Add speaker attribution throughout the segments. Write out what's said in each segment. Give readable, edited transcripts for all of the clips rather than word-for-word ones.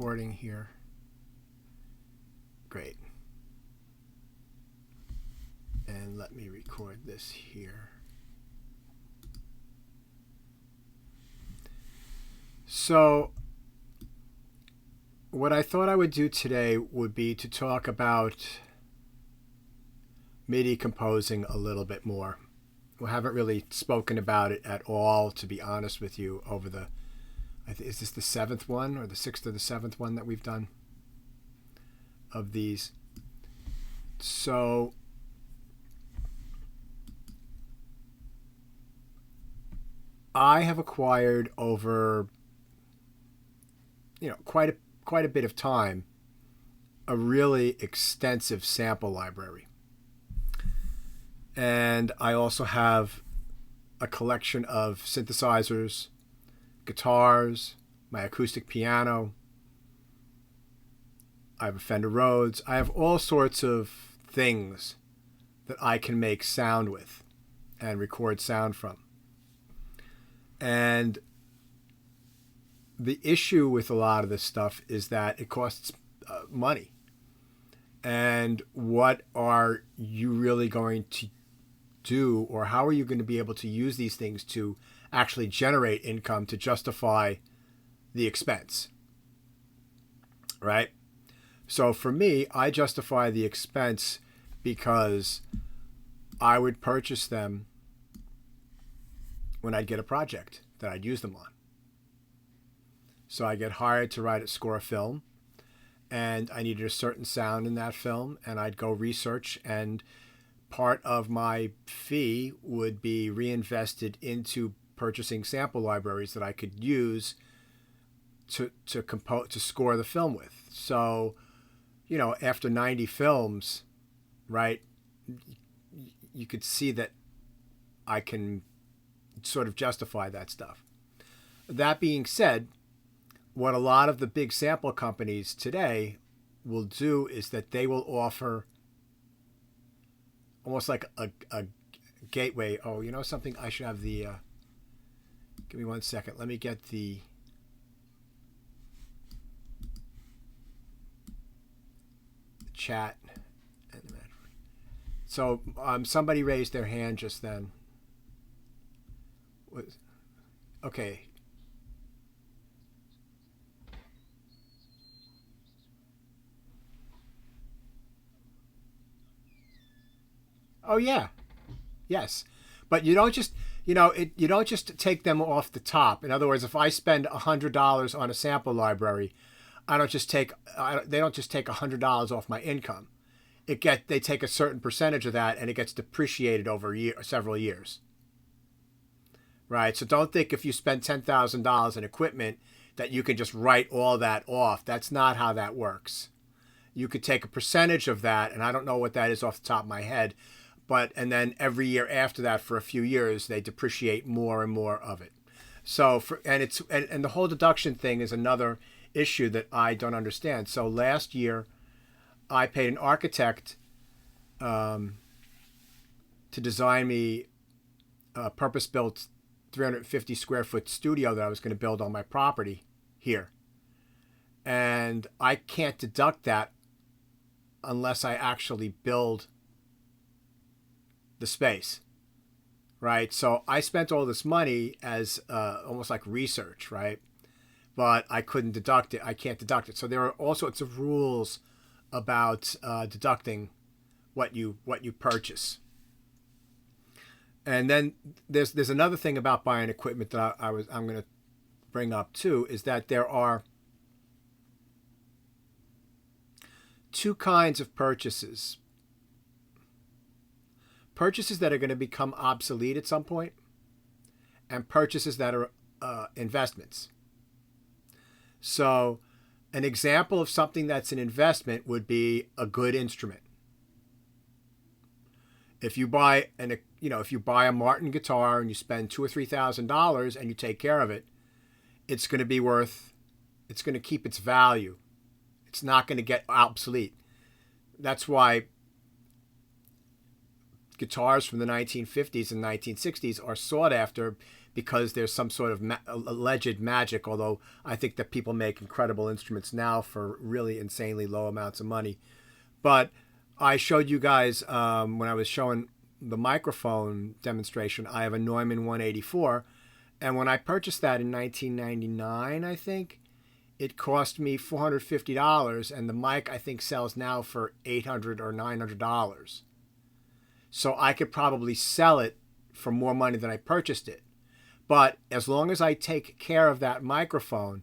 Speaker 1: recording here. Great. And let me record this here. So, what I thought I would do today would be to talk about MIDI composing a little bit more. We haven't really spoken about it at all, to be honest with you, over the, is this the 7th one or the 6th or the 7th one that we've done of these? So, I have acquired over, quite a bit of time, a really extensive sample library. And I also have a collection of synthesizers, guitars, my acoustic piano. I have a Fender Rhodes. I have all sorts of things that I can make sound with and record sound from. And the issue with a lot of this stuff is that it costs money. And what are you really going to do, or how are you going to be able to use these things to actually generate income to justify the expense? Right? So for me, I justify the expense because I would purchase them when I'd get a project that I'd use them on. So I get hired to score a film, and I needed a certain sound in that film, and I'd go research, and part of my fee would be reinvested into purchasing sample libraries that I could use to score the film with. So, after 90 films, right, you could see that I can sort of justify that stuff. That being said, what a lot of the big sample companies today will do is that they will offer almost like a gateway. Oh, something? I should have the... give me 1 second. Let me get the... chat. So somebody raised their hand just then. Okay. Oh yeah, yes, but you don't just you don't just take them off the top. In other words, if I spend $100 on a sample library, they don't just take $100 off my income. They take a certain percentage of that, and it gets depreciated over several years. Right, so don't think if you spend $10,000 in equipment that you can just write all that off. That's not how that works. You could take a percentage of that, and I don't know what that is off the top of my head. And then every year after that, for a few years, they depreciate more and more of it. So and the whole deduction thing is another issue that I don't understand. So last year, I paid an architect to design me a purpose-built 350 square foot studio that I was going to build on my property here. And I can't deduct that unless I actually build the space, right? So I spent all this money as almost like research, right? But I couldn't deduct it. I can't deduct it. So there are all sorts of rules about deducting what you purchase. And then there's another thing about buying equipment that I'm going to bring up too, is that there are two kinds of purchases. Purchases that are going to become obsolete at some point, and purchases that are investments. So an example of something that's an investment would be a good instrument. If you buy a Martin guitar and you spend $2,000 or $3,000 and you take care of it, it's going to keep its value. It's not going to get obsolete. That's why guitars from the 1950s and 1960s are sought after, because there's some sort of alleged magic, although I think that people make incredible instruments now for really insanely low amounts of money. But I showed you guys when I was showing the microphone demonstration, I have a Neumann 184. And when I purchased that in 1999, I think, it cost me $450. And the mic, I think, sells now for $800 or $900. So I could probably sell it for more money than I purchased it. But as long as I take care of that microphone,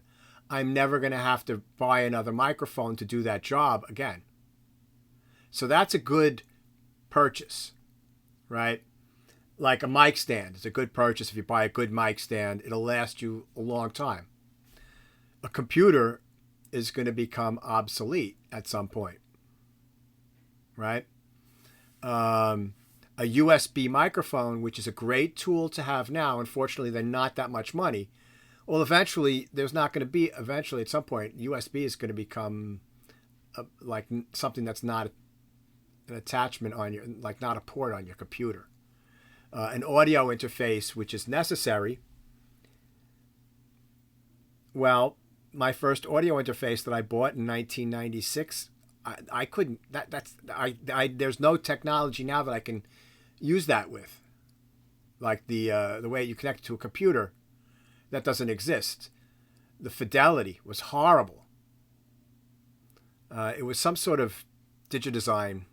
Speaker 1: I'm never going to have to buy another microphone to do that job again. So that's a good purchase, right? Like a mic stand. It's a good purchase if you buy a good mic stand. It'll last you a long time. A computer is going to become obsolete at some point, right? A USB microphone, which is a great tool to have now, unfortunately, they're not that much money. Well, eventually, at some point, USB is going to become like something that's not an attachment on your, like not a port on your computer. An audio interface, which is necessary. Well, my first audio interface that I bought in 1996, I couldn't. There's no technology now that I can use that with, like the way you connect it to a computer. That doesn't exist. The fidelity was horrible. It was some sort of Digidesign,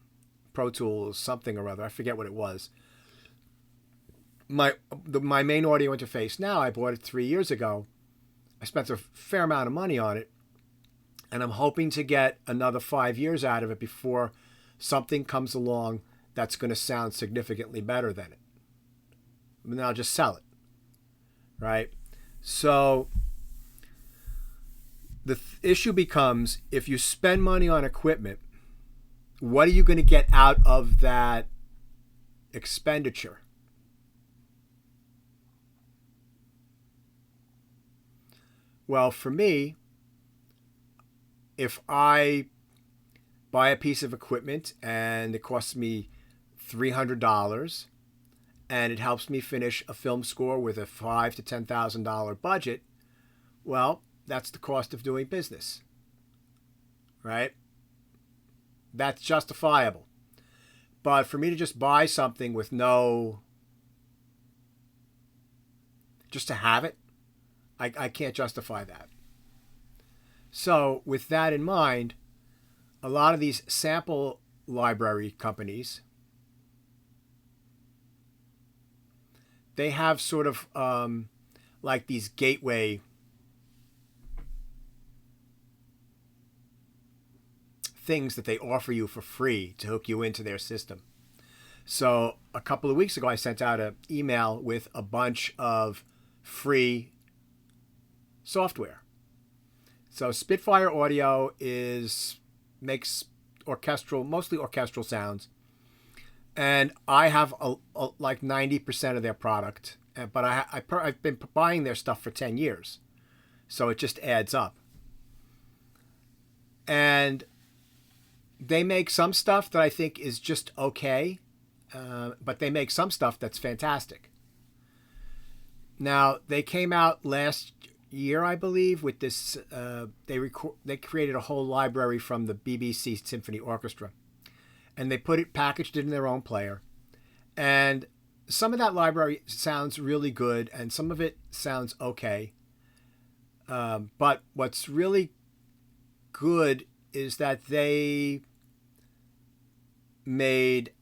Speaker 1: Pro Tools, something or other. I forget what it was. My main audio interface now, I bought it 3 years ago. I spent a fair amount of money on it, and I'm hoping to get another 5 years out of it before something comes along that's going to sound significantly better than it. And then I'll just sell it, right? So the issue becomes, if you spend money on equipment, what are you going to get out of that expenditure? Well, for me, if I buy a piece of equipment and it costs me $300 and it helps me finish a film score with a $5,000 to $10,000 budget, well, that's the cost of doing business, right? That's justifiable. But for me to just buy something with just to have it, I can't justify that. So with that in mind, a lot of these sample library companies, they have sort of like these gateway things that they offer you for free to hook you into their system. So a couple of weeks ago, I sent out an email with a bunch of free software. So Spitfire Audio makes mostly orchestral sounds, and I have like 90% of their product. But I've been buying their stuff for 10 years, so it just adds up. And they make some stuff that I think is just okay, but they make some stuff that's fantastic. Now, they came out last year, I believe, with this. They created a whole library from the BBC Symphony Orchestra, and they packaged it in their own player. And some of that library sounds really good, and some of it sounds okay. But what's really good is that they made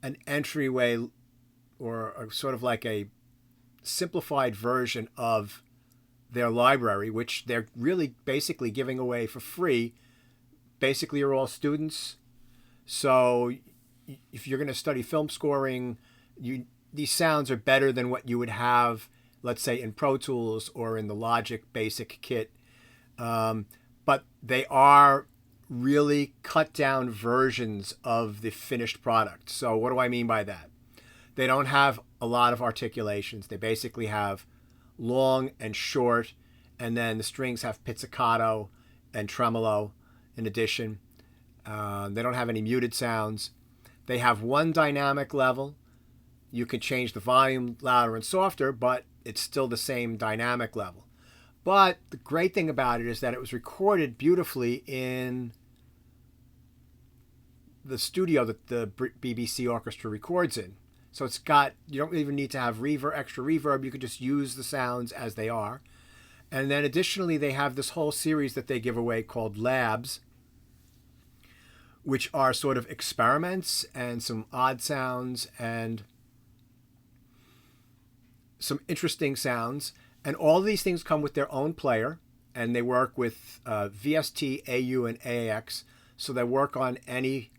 Speaker 1: an entryway, or sort of like a simplified version of their library, which they're really basically giving away for free. Basically, you're all students. So if you're going to study film scoring, these sounds are better than what you would have, let's say, in Pro Tools or in the Logic Basic kit. But they are really cut down versions of the finished product. So what do I mean by that? They don't have a lot of articulations. They basically have long and short, and then the strings have pizzicato and tremolo in addition. They don't have any muted sounds. They have one dynamic level. You can change the volume louder and softer, but it's still the same dynamic level. But the great thing about it is that it was recorded beautifully in the studio that the BBC orchestra records in. So it's got, you don't even need to have extra reverb. You can just use the sounds as they are. And then additionally, they have this whole series that they give away called Labs, which are sort of experiments and some odd sounds and some interesting sounds. And all these things come with their own player, and they work with VST, AU, and AAX. So they work on any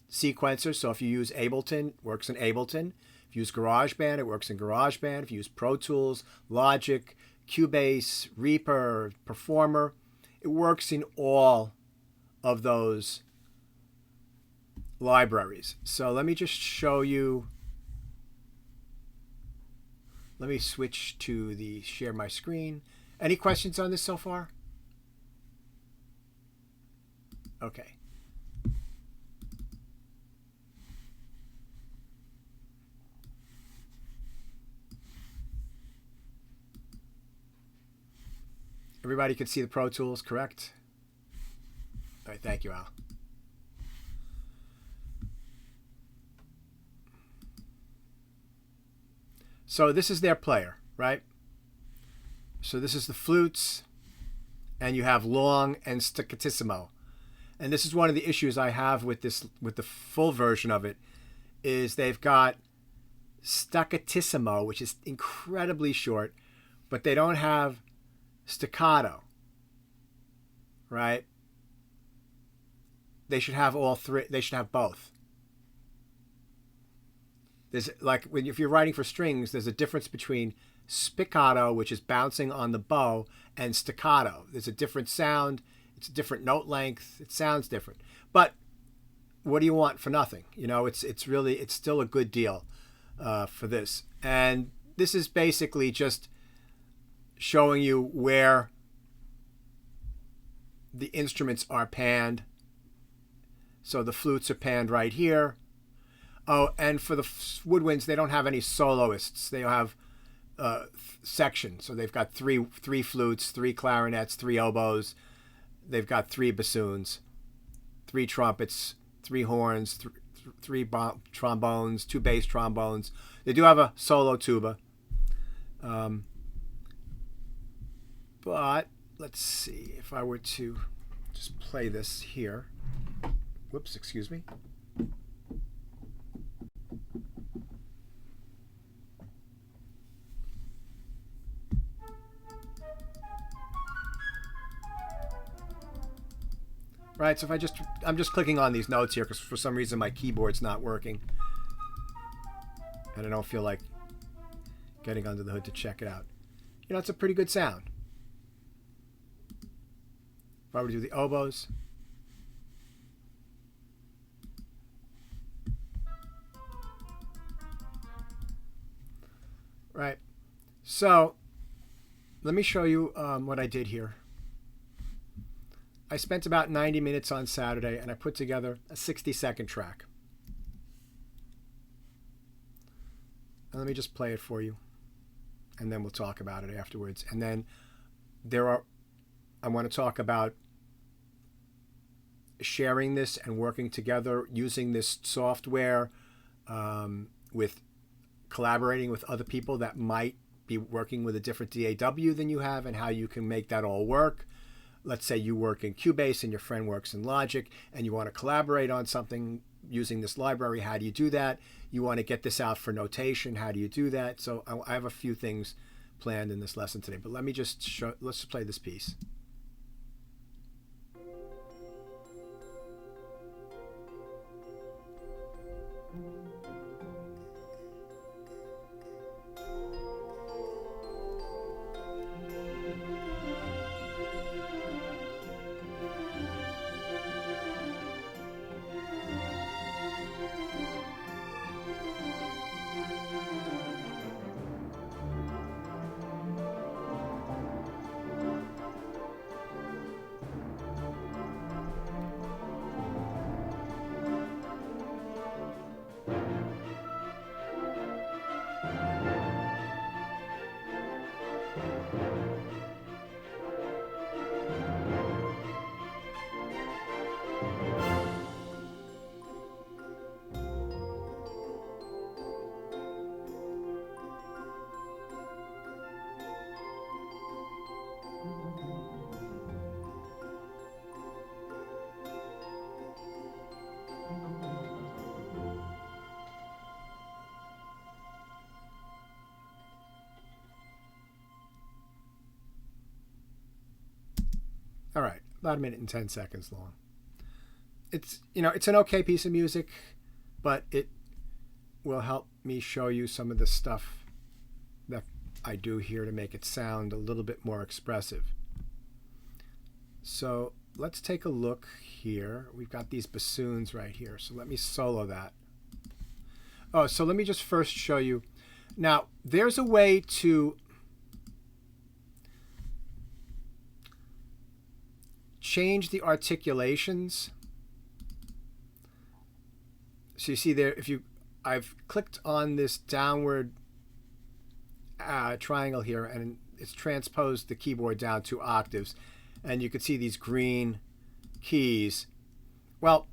Speaker 1: sequencer. So if you use Ableton, it works in Ableton. If you use GarageBand, it works in GarageBand. If you use Pro Tools, Logic, Cubase, Reaper, Performer, it works in all of those libraries. So let me just show you. Let me switch to the share my screen. Any questions on this so far? Okay. Everybody can see the Pro Tools, correct? All right, thank you, Al. So this is their player, right? So this is the flutes, and you have long and staccatissimo. And this is one of the issues I have with this, with the full version of it, is they've got staccatissimo, which is incredibly short, but they don't have staccato, right? They should have all three. They should have both. There's like if you're writing for strings, there's a difference between spiccato, which is bouncing on the bow, and staccato. There's a different sound. It's a different note length. It sounds different. But what do you want for nothing? You know, it's still a good deal for this. And this is basically just showing you where the instruments are panned. So the flutes are panned right here. Oh, and for the woodwinds, they don't have any soloists. They have sections. So they've got three flutes, 3 clarinets, 3 oboes. They've got 3 bassoons, 3 trumpets, 3 horns, 3 trombones, 2 bass trombones. They do have a solo tuba. But let's see if I were to just play this here. Whoops, excuse me. Right, so if I'm just clicking on these notes here because for some reason my keyboard's not working. And I don't feel like getting under the hood to check it out. You know, it's a pretty good sound. If I were to do the oboes. Right, so let me show you what I did here. I spent about 90 minutes on Saturday and I put together a 60-second track. And let me just play it for you and then we'll talk about it afterwards. And then I want to talk about sharing this and working together, using this software with collaborating with other people that might be working with a different DAW than you have and how you can make that all work. Let's say you work in Cubase and your friend works in Logic and you want to collaborate on something using this library. How do you do that? You want to get this out for notation. How do you do that? So I have a few things planned in this lesson today, but let me just show, let's play this piece. about 1 minute and 10 seconds long. It's, you know, it's an okay piece of music, but it will help me show you some of the stuff that I do here to make it sound a little bit more expressive. So let's take a look here. We've got these bassoons right here, so let me solo that. Oh, so let me just first show you. Now, there's a way to change the articulations. So you see there, I've clicked on this downward triangle here, and it's transposed the keyboard down 2 octaves, and you can see these green keys. Well,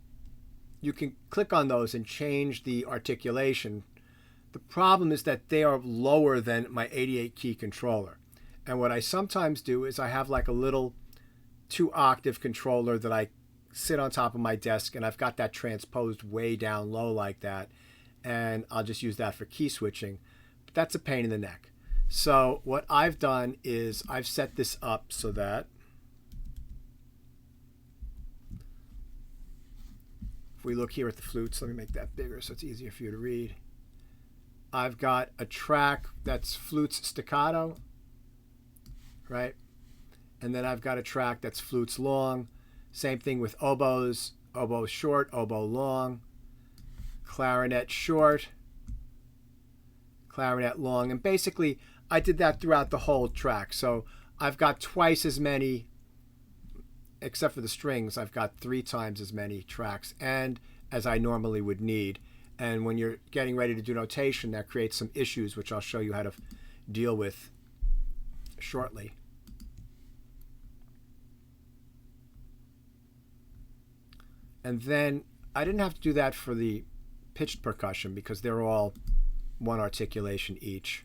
Speaker 1: you can click on those and change the articulation. The problem is that they are lower than my 88 key controller. And what I sometimes do is I have like a little 2-octave controller that I sit on top of my desk, and I've got that transposed way down low like that, and I'll just use that for key switching. But that's a pain in the neck. So what I've done is I've set this up so that if we look here at the flutes, let me make that bigger so it's easier for you to read. I've got a track that's flutes staccato, right? And then I've got a track that's flutes long. Same thing with oboes, oboe short, oboe long, clarinet short, clarinet long. And basically, I did that throughout the whole track. So I've got twice as many, except for the strings, I've got 3 times as many tracks and as I normally would need. And when you're getting ready to do notation, that creates some issues, which I'll show you how to deal with shortly. And then I didn't have to do that for the pitched percussion because they're all 1 articulation each.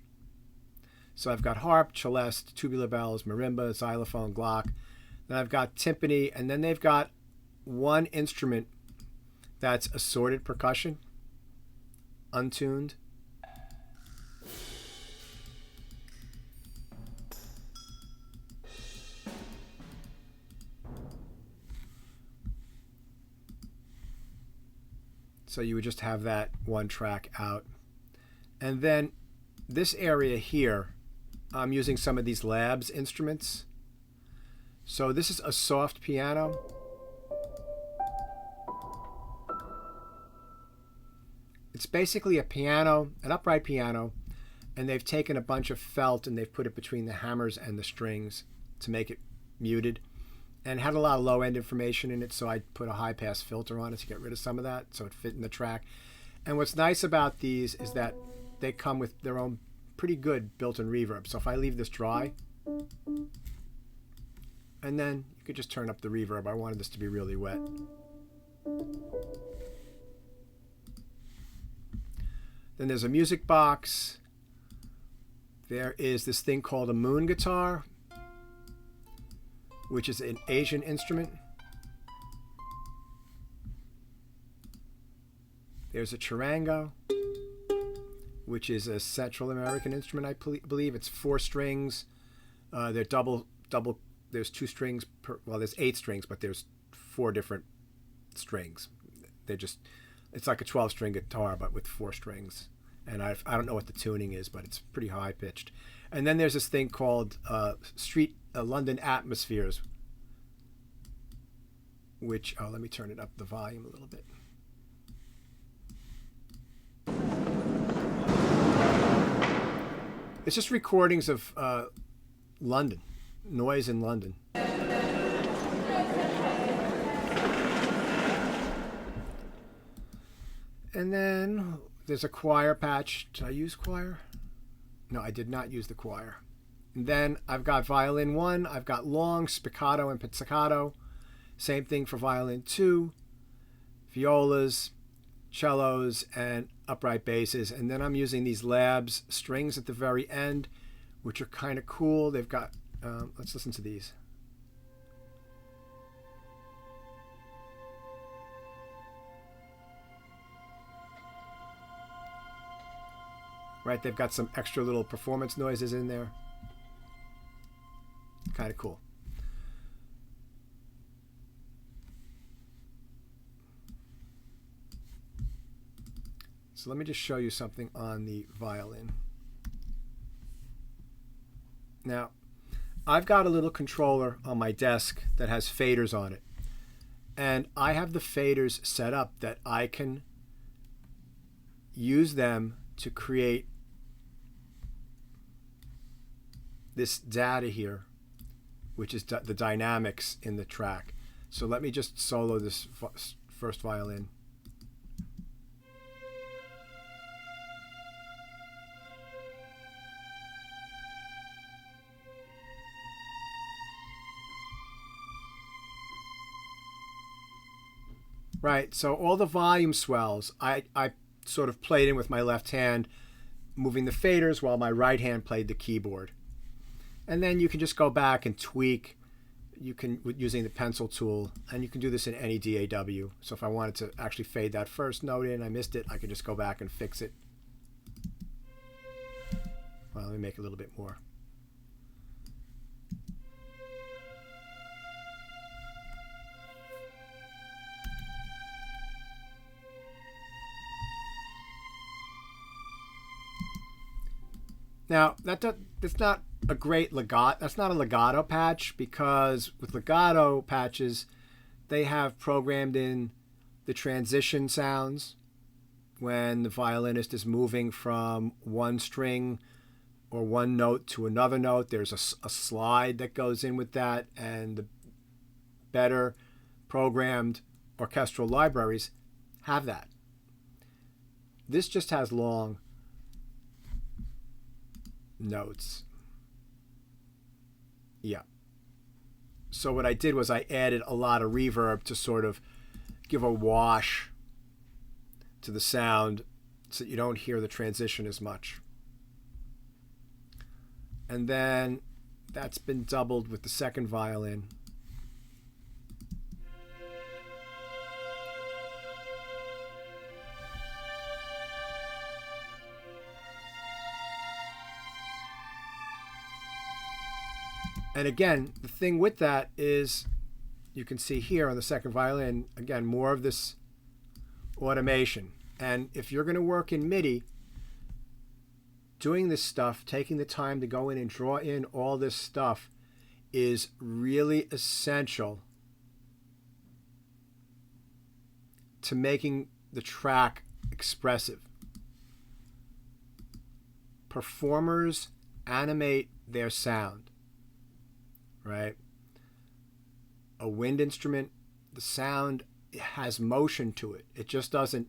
Speaker 1: So I've got harp, celeste, tubular bells, marimba, xylophone, Glock. Then I've got timpani, and then they've got 1 instrument that's assorted percussion, untuned. So you would just have that 1 track out. And then this area here, I'm using some of these Labs instruments. So this is a soft piano. It's basically a piano, an upright piano, and they've taken a bunch of felt and they've put it between the hammers and the strings to make it muted. And it had a lot of low-end information in it, so I put a high-pass filter on it to get rid of some of that, so it fit in the track. And what's nice about these is that they come with their own pretty good built-in reverb. So if I leave this dry, and then you could just turn up the reverb. I wanted this to be really wet. Then there's a music box. There is this thing called a moon guitar, which is an Asian instrument. There's a charango, which is a Central American instrument, I believe. It's 4 strings. They're double. There's 2 strings per. Well, there's 8 strings, but there's 4 different strings. It's like a 12-string guitar, but with 4 strings. And I don't know what the tuning is, but it's pretty high pitched. And then there's this thing called London Atmospheres, which, let me turn it up the volume a little bit. It's just recordings of London, noise in London. And then there's a choir patch. Did I use choir? No, I did not use the choir. And then I've got violin 1, I've got long, spiccato, and pizzicato. Same thing for violin 2, violas, cellos, and upright basses. And then I'm using these Labs strings at the very end, which are kind of cool. They've got, let's listen to these. Right, they've got some extra little performance noises in there. Kind of cool. So let me just show you something on the violin. Now, I've got a little controller on my desk that has faders on it. And I have the faders set up that I can use them to create this data here, which is the dynamics in the track. So let me just solo this first violin. Right, so all the volume swells, I sort of played in with my left hand, moving the faders while my right hand played the keyboard. And then you can just go back and tweak, you can using the pencil tool, and you can do this in any DAW. So if I wanted to actually fade that first note in, I missed it, I could just go back and fix it. Well, let me make it a little bit more. Now, that's not a great legato. That's not a legato patch, because with legato patches, they have programmed in the transition sounds when the violinist is moving from one string or one note to another note. There's a slide that goes in with that, and the better programmed orchestral libraries have that. This just has long notes. Yeah. So what I did was I added a lot of reverb to sort of give a wash to the sound so that you don't hear the transition as much. And then that's been doubled with the second violin. And again, the thing with that is, you can see here on the second violin, again, more of this automation. And if you're going to work in Midi, doing this stuff, taking the time to go in and draw in all this stuff is really essential to making the track expressive. Performers animate their sound. Right? A wind instrument, the sound has motion to it. It just doesn't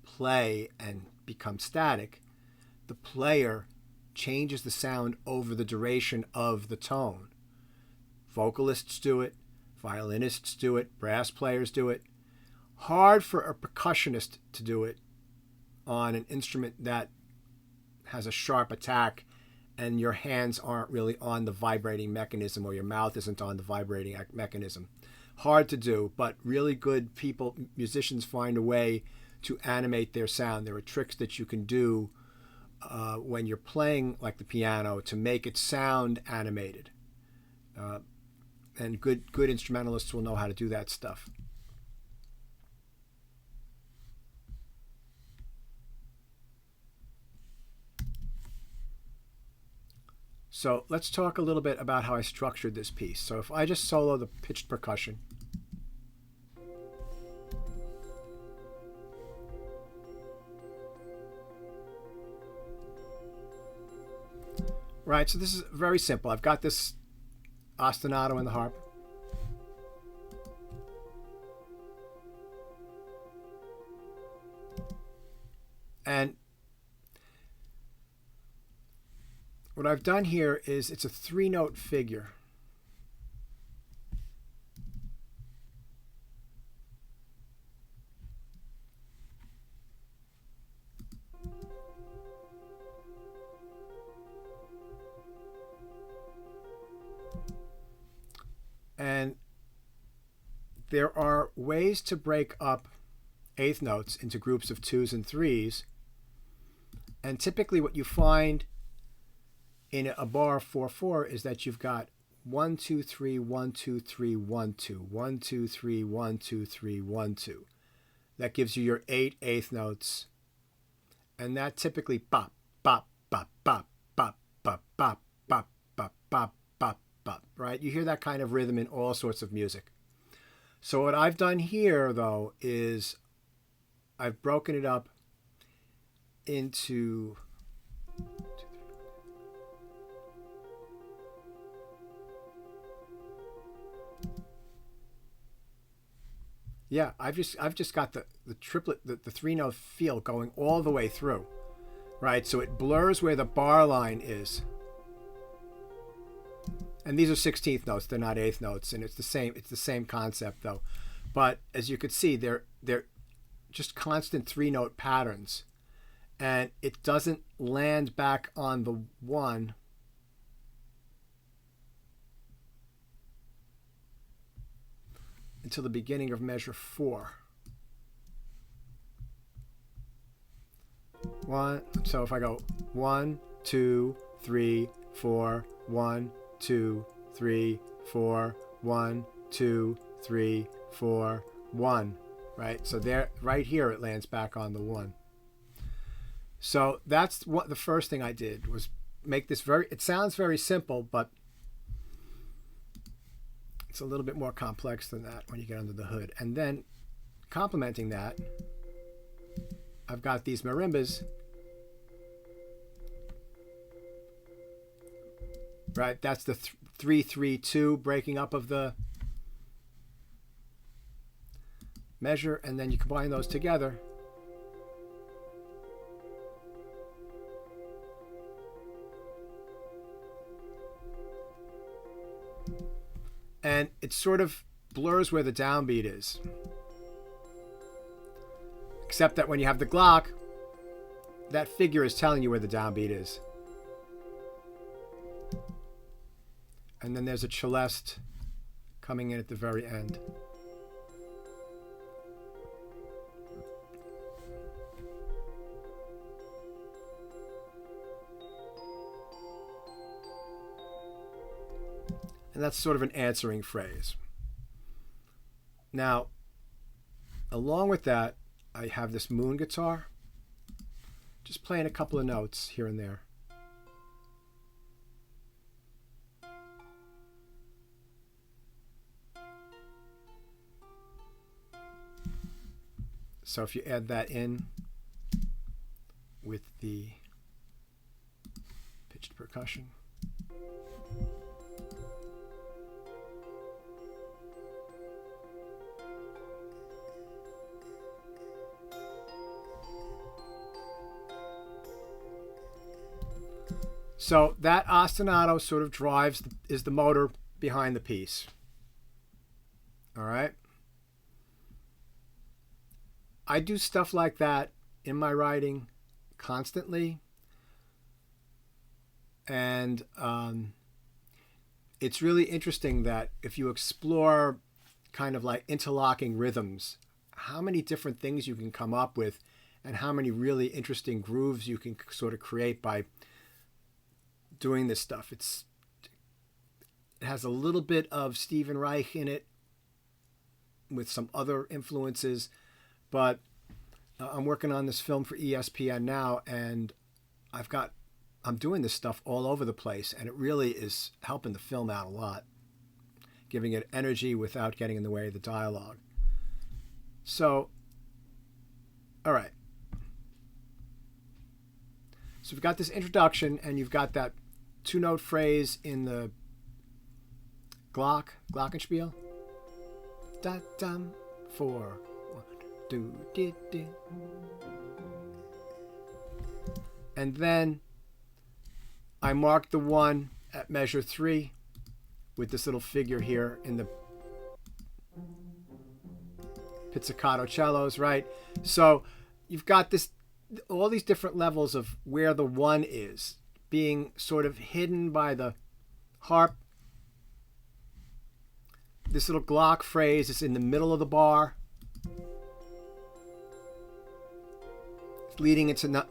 Speaker 1: play and become static. The player changes the sound over the duration of the tone. Vocalists do it, violinists do it, brass players do it. Hard for a percussionist to do it on an instrument that has a sharp attack and your hands aren't really on the vibrating mechanism, or your mouth isn't on the vibrating mechanism. Hard to do, but really good people, musicians, find a way to animate their sound. There are tricks that you can do when you're playing like the piano to make it sound animated. And good instrumentalists will know how to do that stuff. So let's talk a little bit about how I structured this piece. So if I just solo the pitched percussion. Right, so this is very simple. I've got this ostinato in the harp. And what I've done here is it's a 3-note figure. And there are ways to break up eighth notes into groups of 2s and 3s. And typically what you find in a bar 4/4 is that you've got 1 2 3 1 2 3 1 2 1 2 3 1 2 3 1 2. that gives you your 8 eighth notes. And that typically bop, bop, bop, bop, bop, bop, bop, bop, bop, bop, bop, bop, right? You hear that kind of rhythm in all sorts of music. So what I've done here, though, is I've broken it up into yeah, I've just got the triplet, the 3-note feel going all the way through, right? So it blurs where the bar line is. And these are 16th notes, they're not eighth notes, and it's the same concept though. But as you could see, they're just constant 3-note patterns. And it doesn't land back on the 1 until the beginning of measure 4. So if I go 1, 2, 3, 4, 1, 2, 3, 4, 1, 2, 3, 4, 1, right? So there, right here, it lands back on the 1. So that's what the first thing I did was make this it sounds very simple, but it's a little bit more complex than that when you get under the hood. And then complementing that, I've got these marimbas, right? That's the 3-3-2 breaking up of the measure, and then you combine those together. And it sort of blurs where the downbeat is. Except that when you have the Glock, that figure is telling you where the downbeat is. And then there's a celeste coming in at the very end. And that's sort of an answering phrase. Now, along with that, I have this moon guitar, just playing a couple of notes here and there. So if you add that in with the pitched percussion. So that ostinato sort of is the motor behind the piece. All right. I do stuff like that in my writing constantly. And it's really interesting that if you explore kind of like interlocking rhythms, how many different things you can come up with and how many really interesting grooves you can sort of create by doing this stuff. It has a little bit of Stephen Reich in it with some other influences, but I'm working on this film for ESPN now, and I'm doing this stuff all over the place, and it really is helping the film out a lot, giving it energy without getting in the way of the dialogue. So, all right. So we've got this introduction, and you've got that 2-note phrase in the glockenspiel. Da dum 4 1 2 di di. And then I marked the 1 at measure 3 with this little figure here in the pizzicato cellos, right? So you've got all these different levels of where the 1 is being sort of hidden by the harp. This little Glock phrase is in the middle of the bar. It's leading into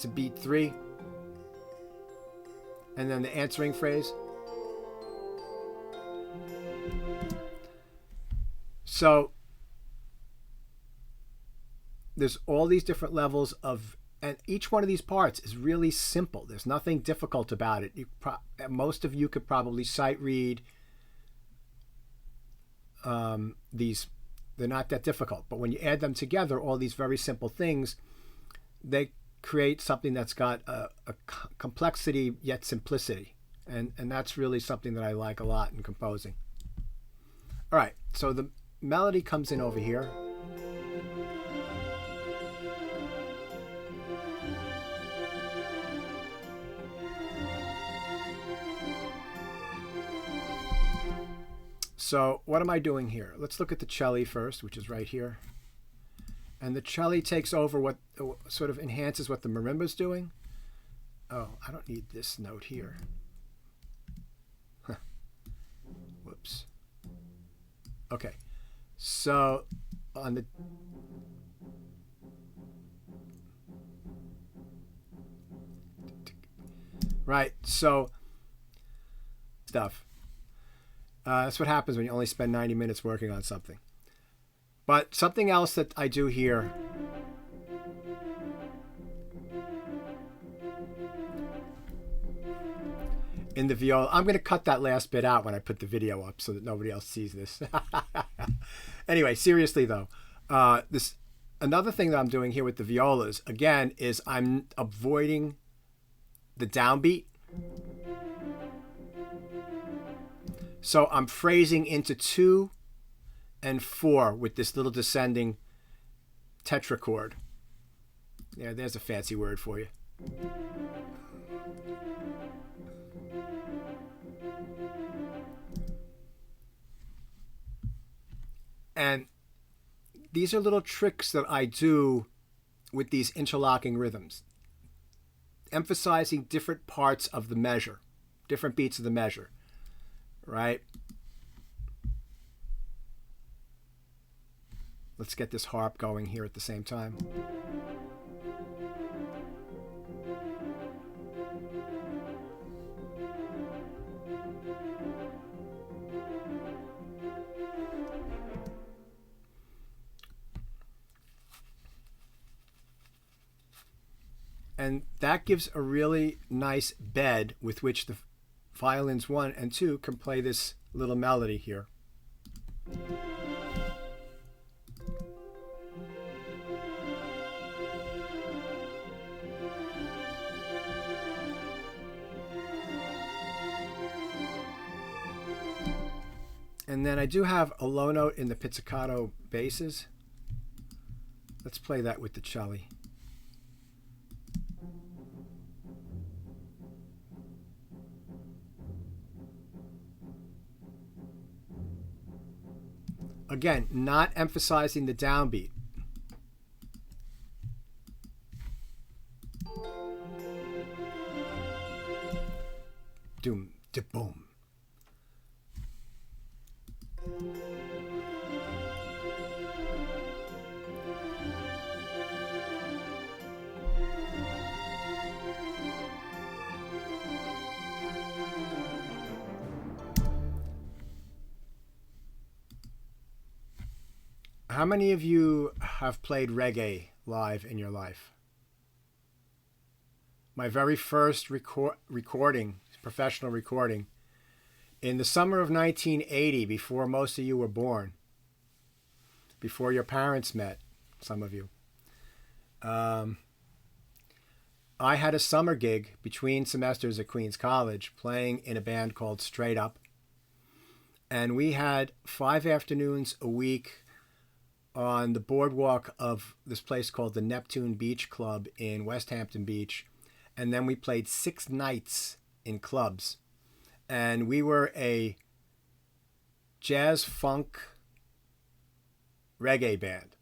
Speaker 1: beat 3. And then the answering phrase. So there's all these different levels of, and each one of these parts is really simple. There's nothing difficult about it. Most of you could probably sight read these. They're not that difficult, but when you add them together, all these very simple things, they create something that's got a complexity yet simplicity, and that's really something that I like a lot in composing. All right, so the melody comes in over here. So what am I doing here? Let's look at the cello first, which is right here. And the cello takes over what sort of enhances what the marimba's doing. Oh, I don't need this note here. Huh. Whoops. Okay. So on the right, so stuff. That's what happens when you only spend 90 minutes working on something. But something else that I do here in the viola, I'm going to cut that last bit out when I put the video up so that nobody else sees this. Anyway, seriously though, another thing that I'm doing here with the violas, again, is I'm avoiding the downbeat. So I'm phrasing into 2 and 4 with this little descending tetrachord. Yeah, there's a fancy word for you. And these are little tricks that I do with these interlocking rhythms, emphasizing different parts of the measure, different beats of the measure. Right? Let's get this harp going here at the same time. And that gives a really nice bed with which the violins 1 and 2 can play this little melody here. And then I do have a low note in the pizzicato basses. Let's play that with the cello. Again, not emphasizing the downbeat. Doom, da boom. How many of you have played reggae live in your life? My very first recording, professional recording, in the summer of 1980, before most of you were born, before your parents met, some of you, I had a summer gig between semesters at Queens College playing in a band called Straight Up. And we had 5 afternoons a week on the boardwalk of this place called the Neptune Beach Club in West Hampton Beach. And then we played 6 nights in clubs. And we were a jazz funk reggae band.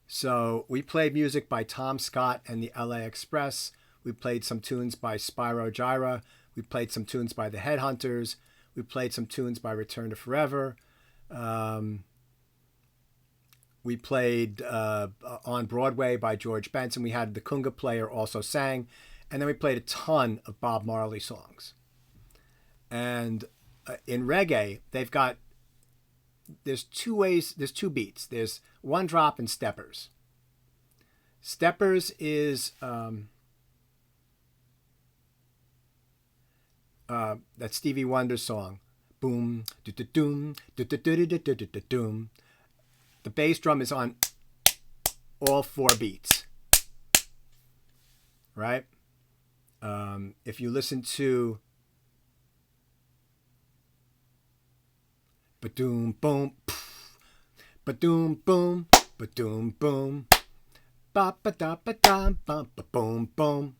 Speaker 1: So we played music by Tom Scott and the LA Express. We played some tunes by Spyro Gyra. We played some tunes by the Headhunters. We played some tunes by Return to Forever. We played on Broadway by George Benson. We had the conga player also sang. And then we played a ton of Bob Marley songs. And in reggae, there's 2 ways, there's 2 beats. There's 1 drop and steppers. Steppers is that Stevie Wonder song. Boom, do-do-doom, do-do-do-do-do-do-doom. The bass drum is on all 4 beats, right? If you listen to ba-doom, boom, ba-doom, boom, ba-doom, boom, ba-ba-da-ba-dum, ba-boom, boom,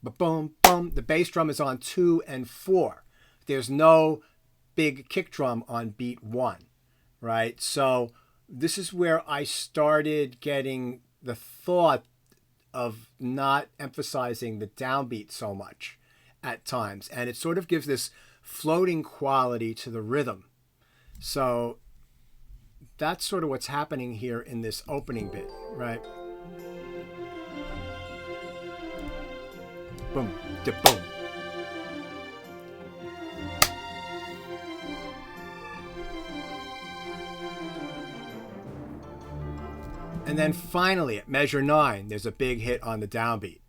Speaker 1: ba-boom, boom. The bass drum is on 2 and 4. There's no big kick drum on beat 1, right? So this is where I started getting the thought of not emphasizing the downbeat so much at times. And it sort of gives this floating quality to the rhythm. So that's sort of what's happening here in this opening bit, right? Boom, da boom. And then finally at measure 9, there's a big hit on the downbeat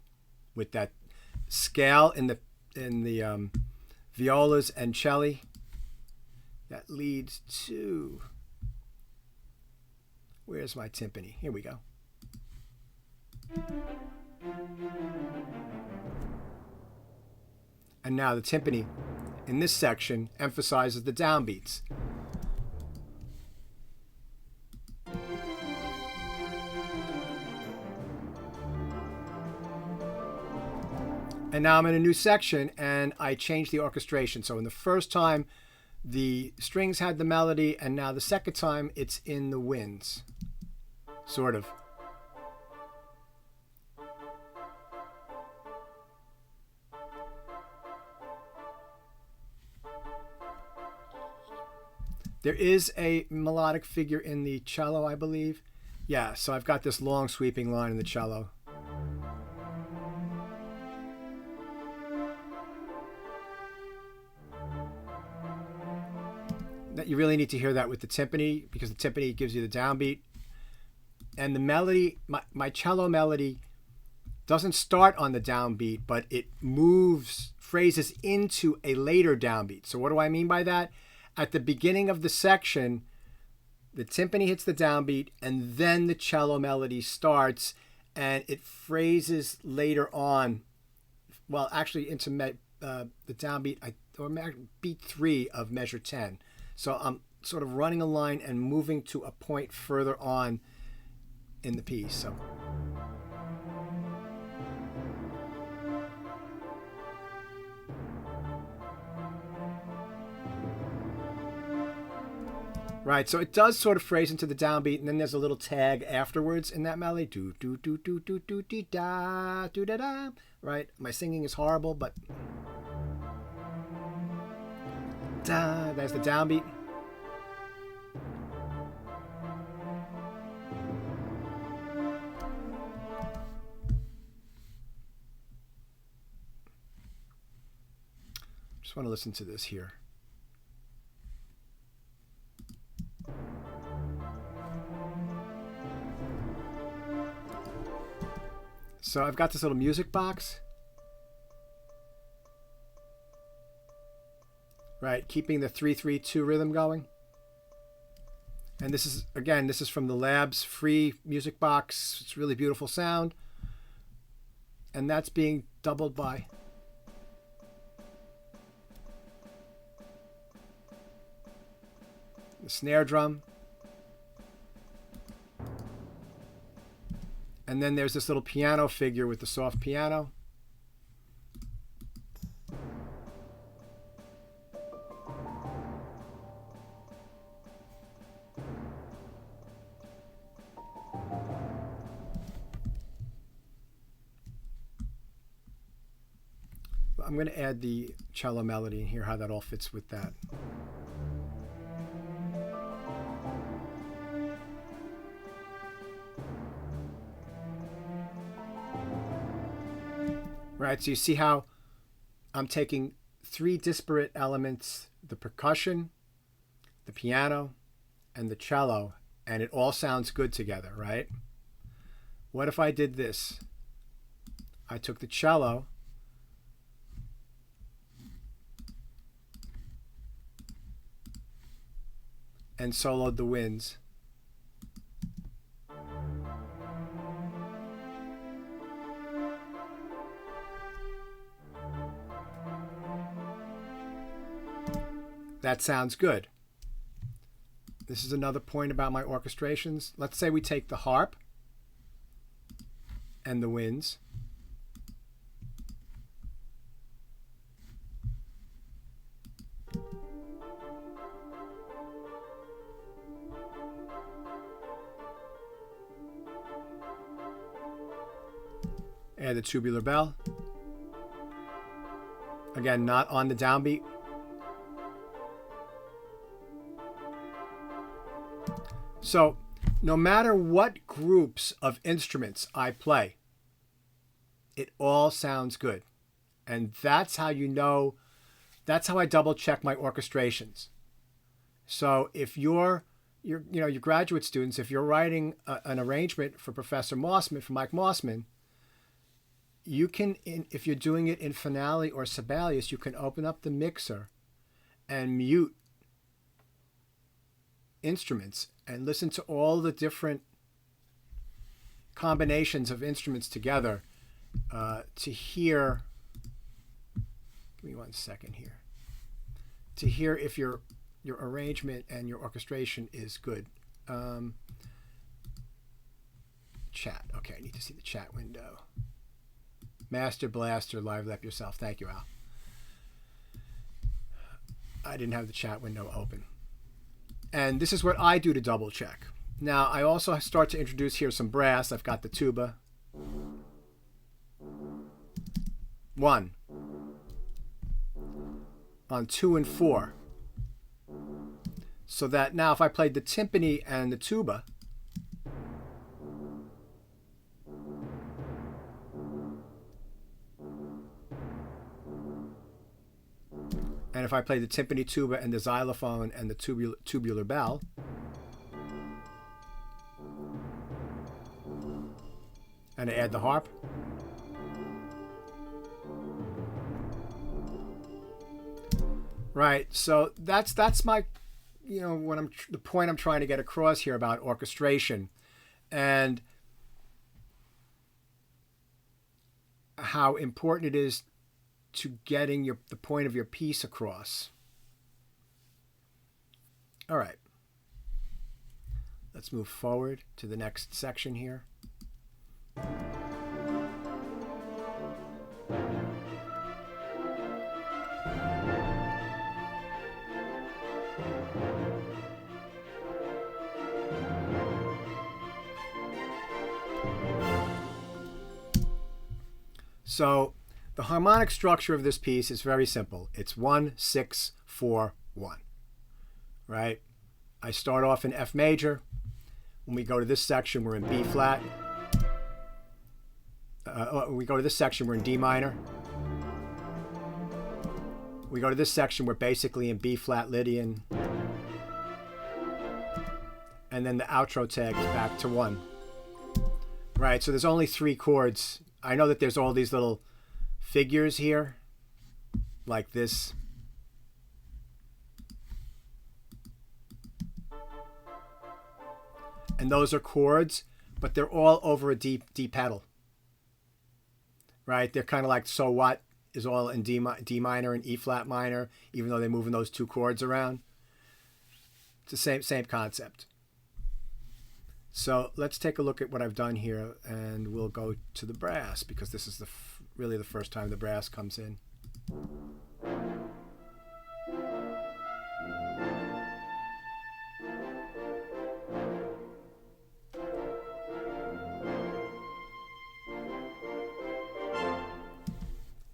Speaker 1: with that scale in the violas and celli that leads to, where's my timpani? Here we go. And now the timpani in this section emphasizes the downbeats. And now I'm in a new section and I changed the orchestration. So in the first time, the strings had the melody, and now the second time it's in the winds, sort of. There is a melodic figure in the cello, I believe. Yeah, so I've got this long sweeping line in the cello. That you really need to hear that with the timpani, because the timpani gives you the downbeat. And the melody, my cello melody doesn't start on the downbeat, but it moves phrases into a later downbeat. So what do I mean by that? At the beginning of the section, the timpani hits the downbeat, and then the cello melody starts, and it phrases later on, well, actually into the downbeat, or beat 3 of measure 10. So I'm sort of running a line and moving to a point further on in the piece. So. Right, so it does sort of phrase into the downbeat, and then there's a little tag afterwards in that melody. Do do do do do do dee da do da da. Right, my singing is horrible, but da. There's the downbeat. Just want to listen to this here. So I've got this little music box. Right, keeping the 3-3-2 rhythm going. And this is, again, this is from the Labs free music box. It's really beautiful sound. And that's being doubled by the snare drum. And then there's this little piano figure with the soft piano. I'm going to add the cello melody and hear how that all fits with that. Right, so you see how I'm taking 3 disparate elements, the percussion, the piano, and the cello, and it all sounds good together, right? What if I did this? I took the cello and soloed the winds. That sounds good. This is another point about my orchestrations. Let's say we take the harp and the winds. Add the tubular bell. Again, not on the downbeat. So, no matter what groups of instruments I play, it all sounds good. And that's how you know, that's how I double check my orchestrations. So if your graduate students, if you're writing an arrangement for Professor Mossman, for Mike Mossman, you can, if you're doing it in Finale or Sibelius, you can open up the mixer and mute instruments and listen to all the different combinations of instruments together to hear. Give me 1 second here. To hear if your arrangement and your orchestration is good. Chat. Okay, I need to see the chat window. Master Blaster, live up yourself. Thank you, Al. I didn't have the chat window open. And this is what I do to double check. Now, I also start to introduce here some brass. I've got the tuba. 1. On 2 and 4. So that now if I played the timpani and the tuba, and if I play the timpani, tuba, and the xylophone and the tubular bell, and I add the harp, right? So that's my, when the point I'm trying to get across here about orchestration, and how important it is to getting the point of your piece across. All right. Let's move forward to the next section here. So the harmonic structure of this piece is very simple. It's 1, 6, 4, 1. Right? I start off in F major. When we go to this section, we're in B flat. When we go to this section, we're in D minor. We go to this section, we're basically in B flat Lydian. And then the outro tag is back to 1. Right, so there's only 3 chords. I know that there's all these little figures here, like this. And those are chords, but they're all over a D pedal. Right? They're kind of like So What is all in D minor and E flat minor, even though they're moving those 2 chords around. It's the same concept. So let's take a look at what I've done here, and we'll go to the brass, because this is really the first time the brass comes in.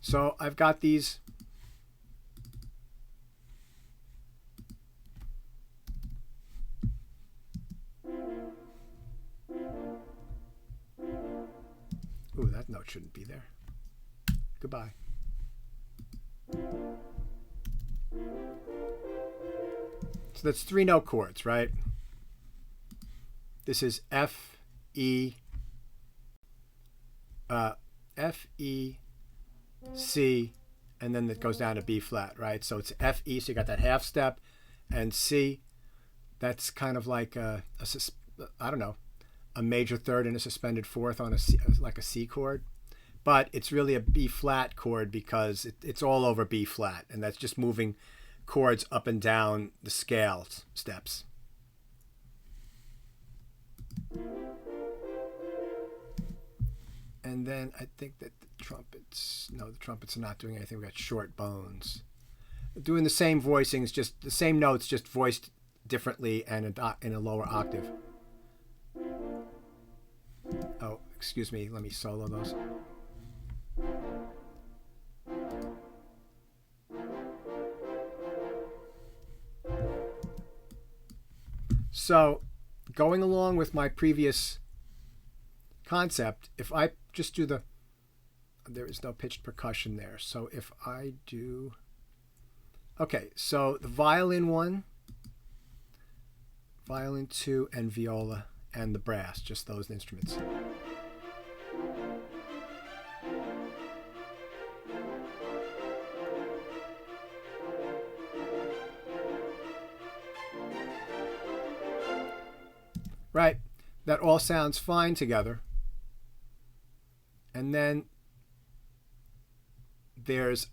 Speaker 1: So I've got these ooh, that note shouldn't be there. Goodbye. So that's 3 note chords, right? This is F, E, F, E, C, and then it goes down to B flat, right? So it's F, E, so you got that half step, and C, that's kind of like I don't know, a major third and a suspended fourth on a C, like a C chord. But it's really a B flat chord because it's all over B flat, and that's just moving chords up and down the scale steps. And then I think that the trumpets are not doing anything. We got short bones. Doing the same voicings, just the same notes, just voiced differently and in a lower octave. Oh, excuse me, let me solo those. So, going along with my previous concept, if I just do there is no pitched percussion there. So if I do, okay, so the violin 1, violin 2, and viola, and the brass, just those instruments. Right, that all sounds fine together. And then there's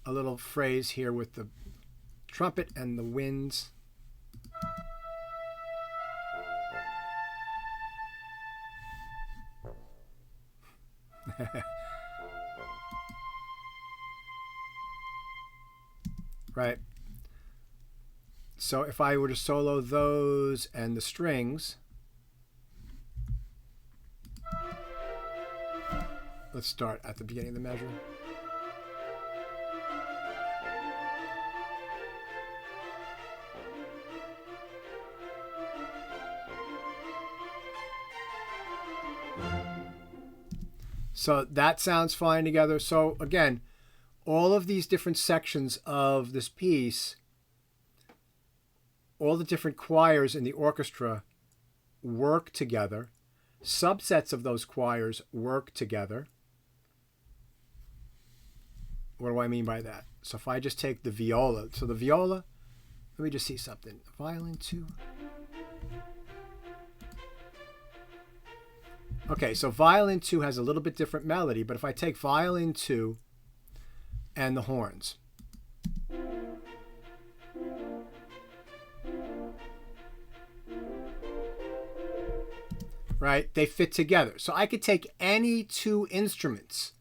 Speaker 1: a little phrase here with the trumpet and the winds. Right. So if I were to solo those and the strings, let's start at the beginning of the measure. So that sounds fine together. So again, all of these different sections of this piece, all the different choirs in the orchestra work together. Subsets of those choirs work together. What do I mean by that? So if I just take the viola, so the viola, let me just see something. Violin 2. Okay, so violin 2 has a little bit different melody, but if I take violin 2 and the horns, right, they fit together. So I could take any 2 instruments,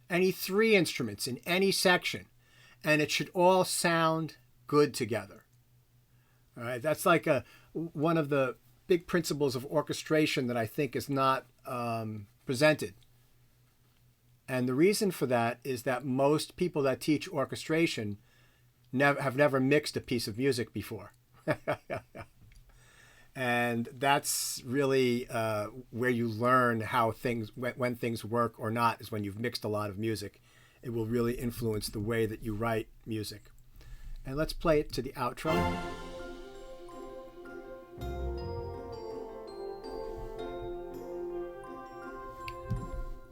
Speaker 1: any 3 instruments in any section, and it should all sound good together. All right, that's like one of the big principles of orchestration that I think is not presented. And the reason for that is that most people that teach orchestration have never mixed a piece of music before. And that's really where you learn how when things work or not, is when you've mixed a lot of music. It will really influence the way that you write music. And let's play it to the outro.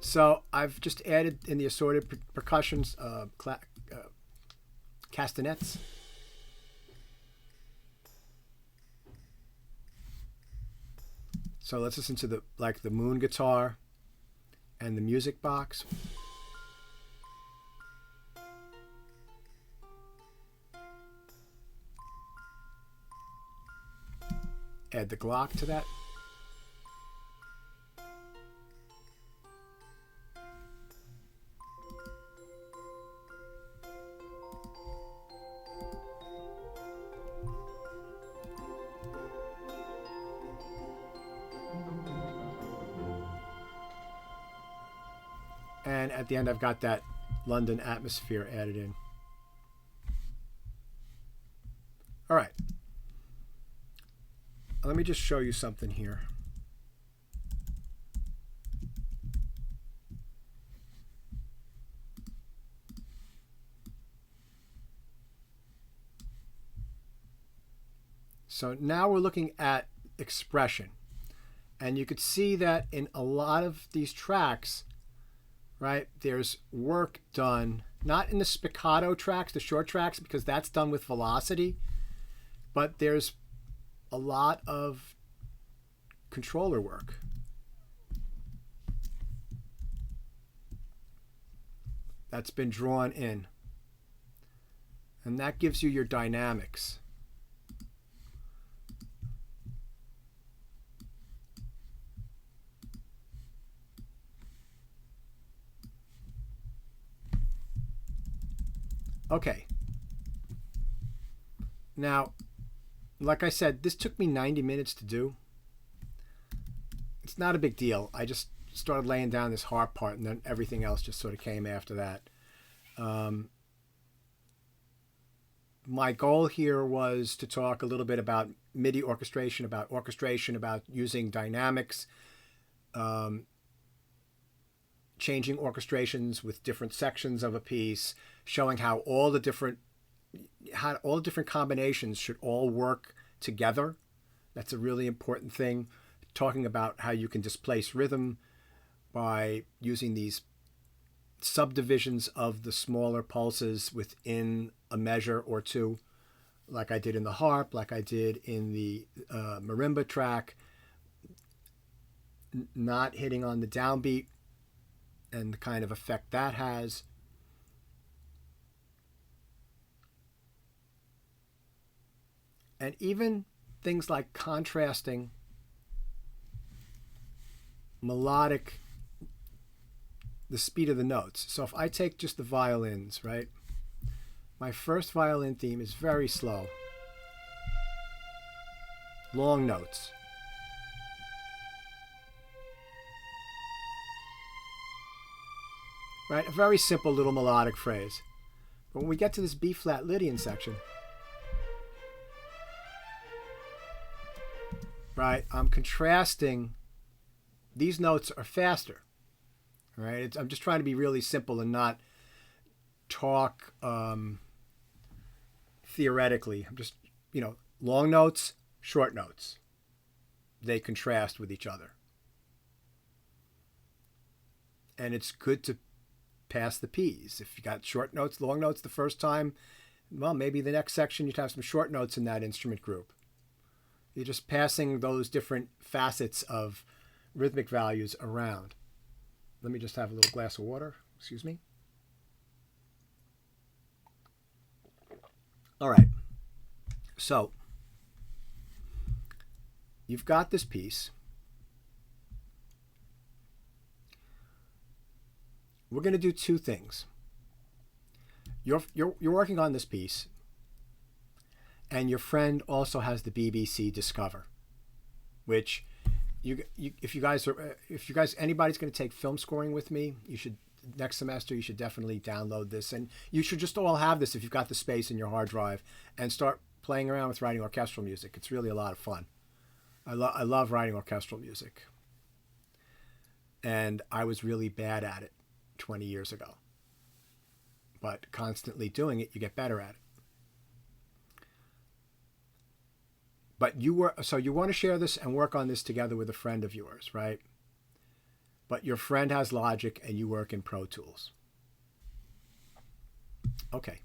Speaker 1: So I've just added in the assorted percussions, castanets. So let's listen to the moon guitar and the music box. Add the Glock to that. And at the end, I've got that London atmosphere added in. All right. Let me just show you something here. So now we're looking at expression. And you could see that in a lot of these tracks, right, there's work done, not in the spiccato tracks, the short tracks, because that's done with velocity, but there's a lot of controller work. That's been drawn in. And that gives you your dynamics. Okay. Now, like I said, this took me 90 minutes to do. It's not a big deal. I just started laying down this harp part, and then everything else just sort of came after that. My goal here was to talk a little bit about MIDI orchestration, about using dynamics, changing orchestrations with different sections of a piece, showing how all the different combinations should all work together. That's a really important thing. Talking about how you can displace rhythm by using these subdivisions of the smaller pulses within a measure or two, like I did in the harp, like I did in the marimba track, not hitting on the downbeat and the kind of effect that has. And even things like contrasting melodic, the speed of the notes. So if I take just the violins, right? My first violin theme is very slow. Long notes. Right? A very simple little melodic phrase. But when we get to this B flat Lydian section, right, I'm contrasting. These notes are faster. Right? I'm just trying to be really simple and not talk theoretically. I'm just, long notes, short notes. They contrast with each other. And it's good to pass the P's. If you got short notes, long notes the first time, well, maybe the next section you'd have some short notes in that instrument group. You're just passing those different facets of rhythmic values around. Let me just have a little glass of water. Excuse me. All right. So, you've got this piece. We're going to do two things. You're working on this piece, and your friend also has the BBC Discover, which if you guys anybody's going to take film scoring with me, you should next semester. You should definitely download this, and you should just all have this if you've got the space in your hard drive, and start playing around with writing orchestral music. It's really a lot of fun. I love writing orchestral music, and I was really bad at it 20 years ago. But constantly doing it, you get better at it. But you want to share this and work on this together with a friend of yours, right? But your friend has Logic and you work in Pro Tools. Okay.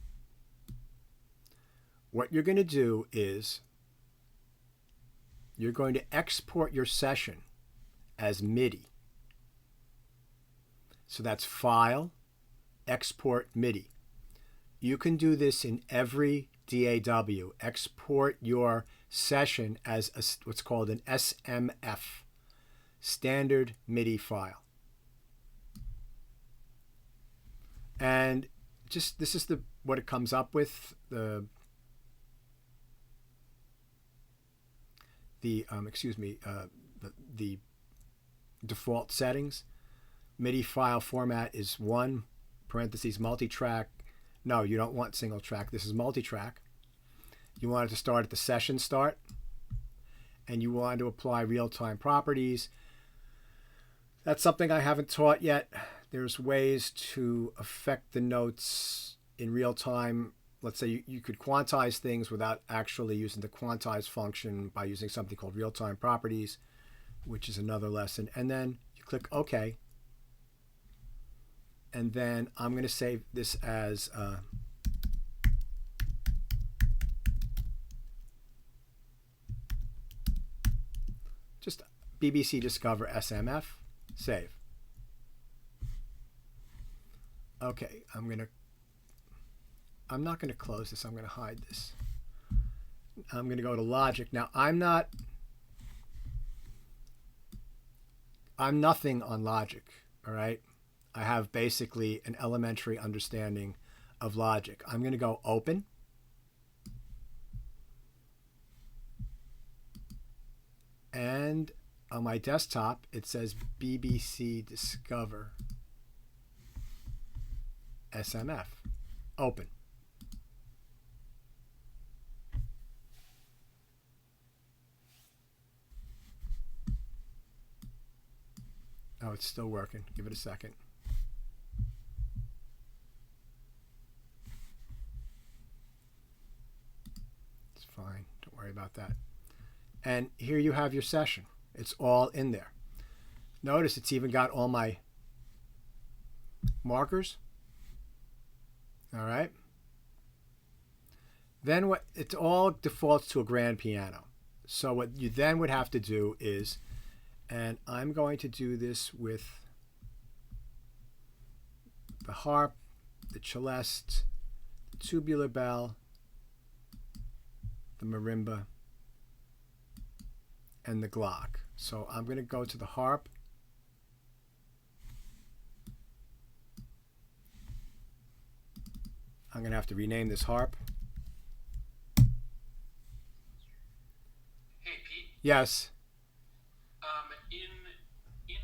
Speaker 1: What you're going to do is you're going to export your session as MIDI. So that's File, Export MIDI. You can do this in every DAW. Export your session as what's called an SMF, Standard MIDI File. And just this is what it comes up with. The default settings. MIDI file format is 1, parentheses, multi-track. No, you don't want single track. This is multi-track. You want it to start at the session start, and you want to apply real-time properties. That's something I haven't taught yet. There's ways to affect the notes in real time. Let's say you could quantize things without actually using the quantize function by using something called real-time properties. which is another lesson. And then you click OK. And then I'm going to save this as just BBC Discover SMF. Save. Okay, I'm not going to close this. I'm going to hide this. I'm going to go to Logic. Now, I'm nothing on Logic, all right? I have basically an elementary understanding of Logic. I'm going to go Open. And on my desktop, it says BBC Discover SMF. Open. Oh, it's still working. Give it a second. It's fine. Don't worry about that. And here you have your session. It's all in there. Notice it's even got all my markers. All right. Then it all defaults to a grand piano. So what you then would have to do is, and I'm going to do this with the harp, the celeste, the tubular bell, the marimba, and the Glock. So I'm going to go to the harp. I'm going to have to rename this harp.
Speaker 2: Hey, Pete.
Speaker 1: Yes.
Speaker 2: In the you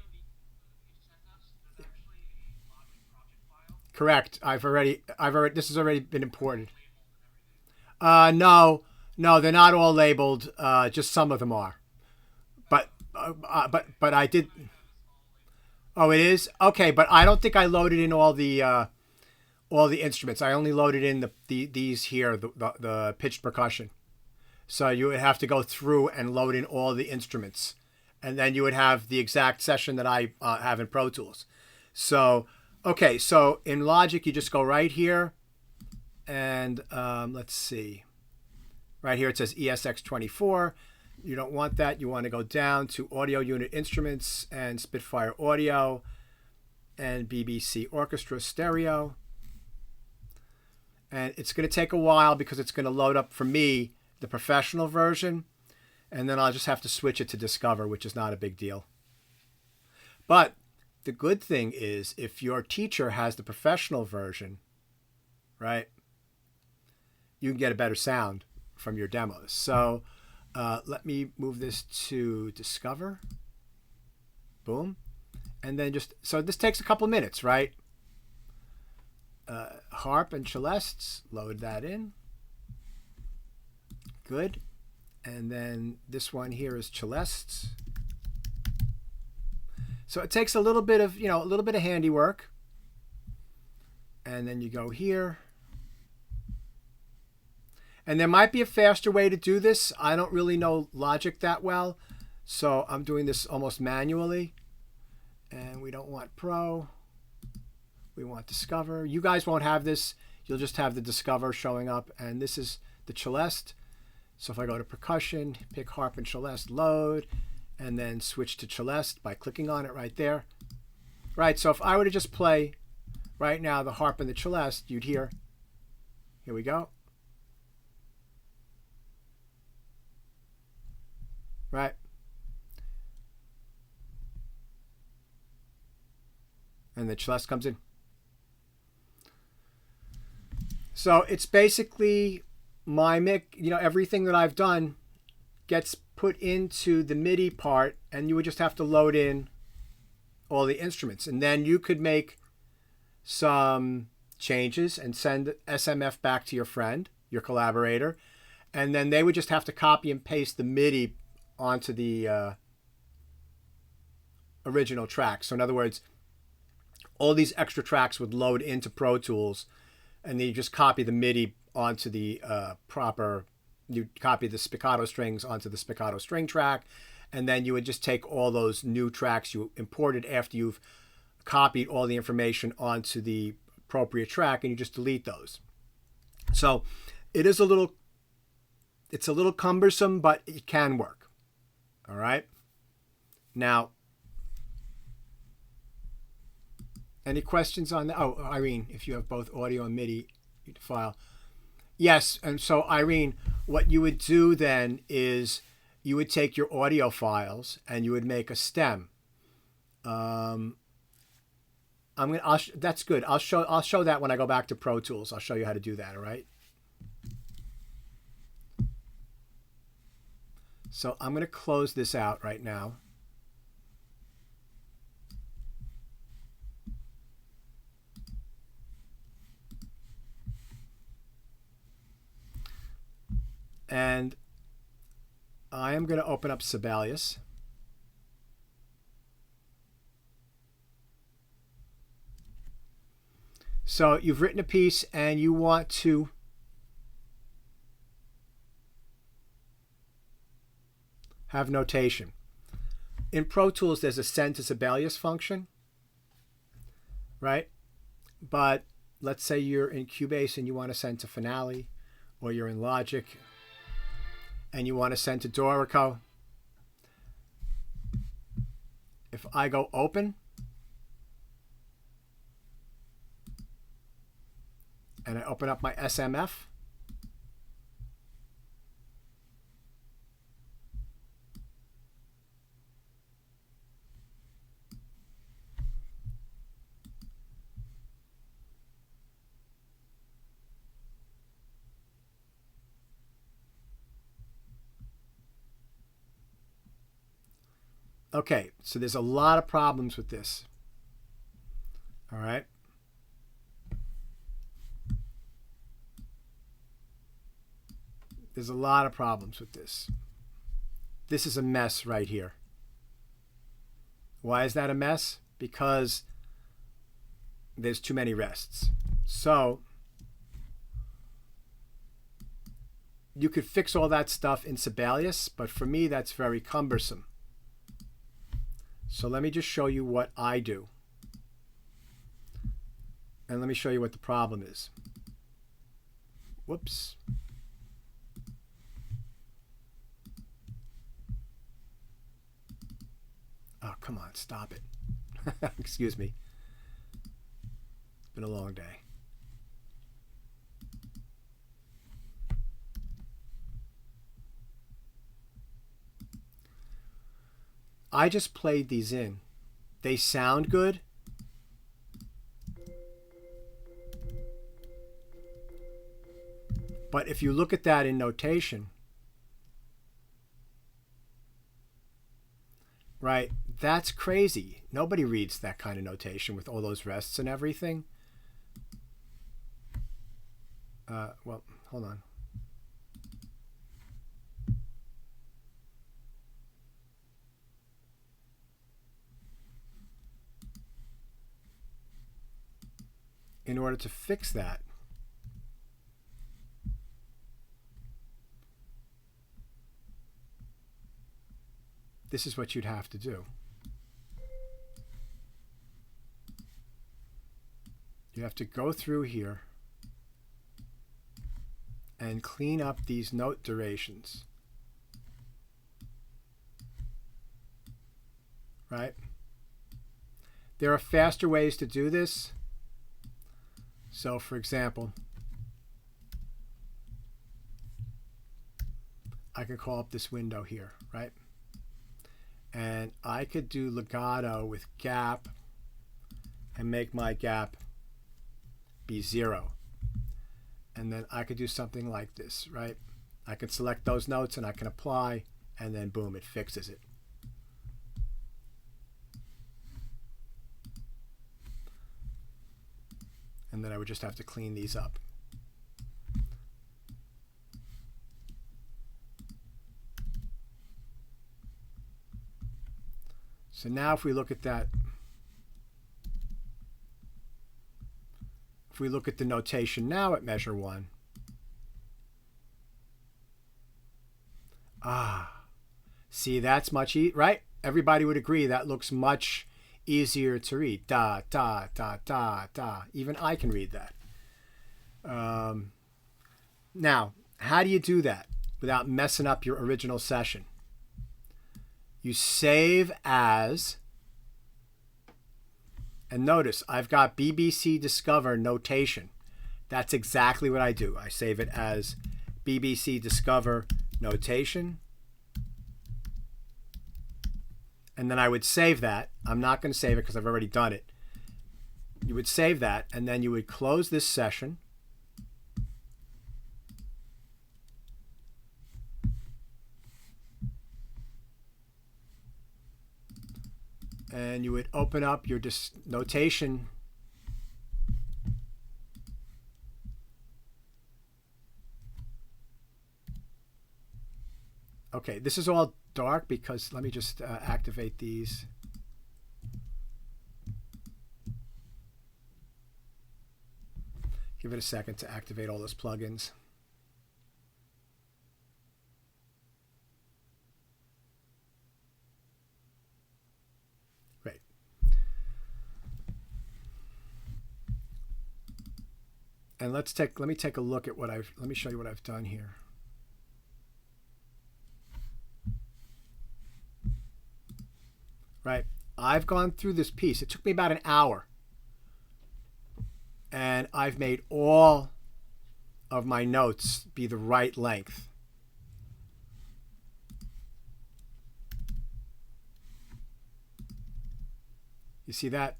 Speaker 2: sent us, there's actually a Logic project file.
Speaker 1: Correct. This has already been imported. No, they're not all labeled. Just some of them are. But I did. Oh, it is? Okay, but I don't think I loaded in all the instruments. I only loaded in these here, the pitched percussion. So you would have to go through and load in all the instruments, and then you would have the exact session that I have in Pro Tools. So, okay, so in Logic, you just go right here, and let's see. Right here it says ESX24. You don't want that. You want to go down to Audio Unit Instruments and Spitfire Audio and BBC Orchestra Stereo. And it's going to take a while because it's going to load up for me the professional version. And then I'll just have to switch it to Discover, which is not a big deal. But the good thing is if your teacher has the professional version, right, you can get a better sound from your demos. So let me move this to Discover. Boom. And then so this takes a couple minutes, right? Harp and celestes, load that in. Good. And then this one here is celestes. So it takes a little bit of, handiwork. And then you go here. And there might be a faster way to do this. I don't really know Logic that well, so I'm doing this almost manually. And we don't want Pro. We want Discover. You guys won't have this. You'll just have the Discover showing up. And this is the celeste. So if I go to percussion, pick harp and celeste, load, and then switch to celeste by clicking on it right there. Right, so if I were to just play right now the harp and the celeste, you'd hear, here we go. Right. And the celeste comes in. So it's basically my mic, everything that I've done gets put into the MIDI part, and you would just have to load in all the instruments. And then you could make some changes and send SMF back to your friend, your collaborator, and then they would just have to copy and paste the MIDI onto the original track. So in other words, all these extra tracks would load into Pro Tools, and then you just copy the MIDI onto the you copy the spiccato strings onto the spiccato string track, and then you would just take all those new tracks you imported after you've copied all the information onto the appropriate track, and you just delete those. So it's a little cumbersome, but it can work. All right. Now, any questions on that? Oh, Irene, if you have both audio and MIDI file. Yes, and so Irene, what you would do then is you would take your audio files and you would make a stem. That's good. I'll show that when I go back to Pro Tools. I'll show you how to do that. All right. So I'm going to close this out right now. And I am going to open up Sibelius. So you've written a piece and you want to have notation. In Pro Tools, there's a send to Sibelius function, right? But let's say you're in Cubase and you want to send to Finale, or you're in Logic and you want to send to Dorico. If I go open and I open up my SMF, okay, so there's a lot of problems with this. All right. There's a lot of problems with this. This is a mess right here. Why is that a mess? Because there's too many rests. So you could fix all that stuff in Sibelius, but for me that's very cumbersome. So let me just show you what I do. And let me show you what the problem is. Whoops. Oh, come on, stop it. Excuse me. It's been a long day. I just played these in. They sound good. But if you look at that in notation, right, that's crazy. Nobody reads that kind of notation with all those rests and everything. Well, hold on. In order to fix that, this is what you'd have to do. You have to go through here and clean up these note durations. Right? There are faster ways to do this. So, for example, I could call up this window here, right? And I could do legato with gap and make my gap be 0. And then I could do something like this, right? I can select those notes and I can apply, and then boom, it fixes it. And then I would just have to clean these up. So now if we look at that, if we look at the notation now at measure 1, See, that's much right? Everybody would agree that looks much easier to read. Da, da, da, da, da. Even I can read that. Now, how do you do that without messing up your original session? You save as, and notice I've got BBC Discover notation. That's exactly what I do. I save it as BBC Discover notation. And then I would save that. I'm not going to save it because I've already done it. You would save that, and then you would close this session. And you would open up your notation. Okay, this is all dark because let me just activate these. Give it a second to activate all those plugins. Great. And let me take a look at let me show you what I've done here. Right, I've gone through this piece. It took me about an hour. And I've made all of my notes be the right length. You see that?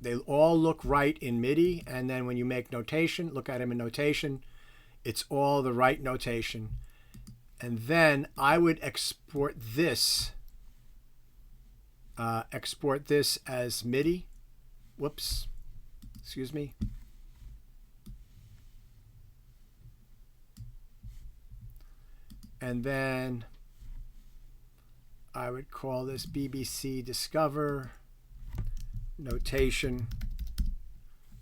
Speaker 1: They all look right in Midi, and then when you make notation, look at them in notation, it's all the right notation. And then I would export this as Midi. Whoops, excuse me. And then I would call this BBC Discover notation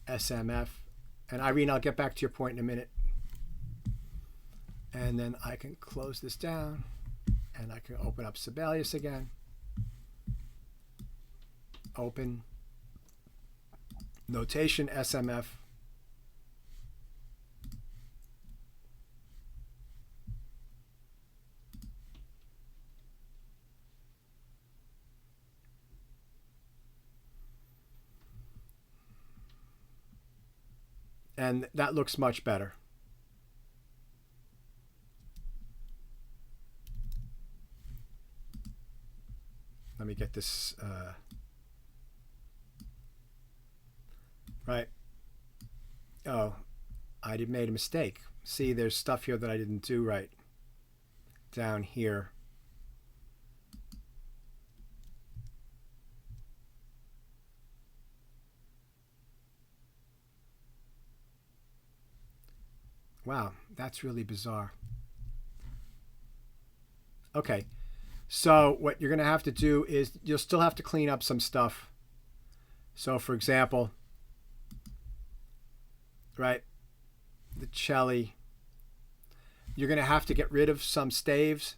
Speaker 1: SMF. And Irene, I'll get back to your point in a minute. And then I can close this down, and I can open up Sibelius again. Open notation SMF. And that looks much better. Let me get this right. Oh, I made a mistake. See, there's stuff here that I didn't do right down here. Wow, that's really bizarre. Okay, so what you're going to have to do is you'll still have to clean up some stuff. So, for example, right, the cello, you're going to have to get rid of some staves.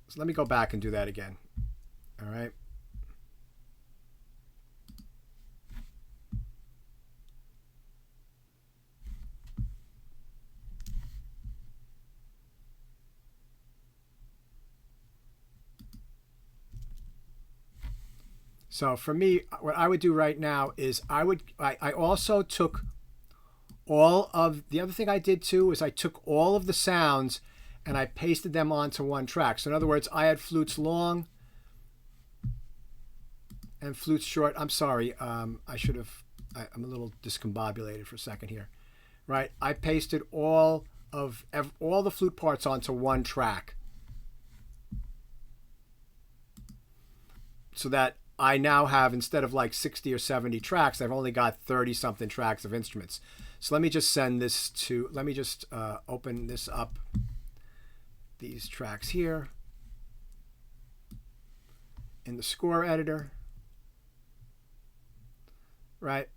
Speaker 1: So let me go back and do that again. All right. So for me, what I would do right now is I also took all of, the other thing I did too is I took all of the sounds and I pasted them onto one track. So in other words, I had flutes long and flutes short. I'm sorry, I'm a little discombobulated for a second here. Right, I pasted all the flute parts onto one track. So that I now have, instead of like 60 or 70 tracks, I've only got 30 something tracks of instruments. So let me just send this to, let me just open this up, these tracks here in the score editor, right?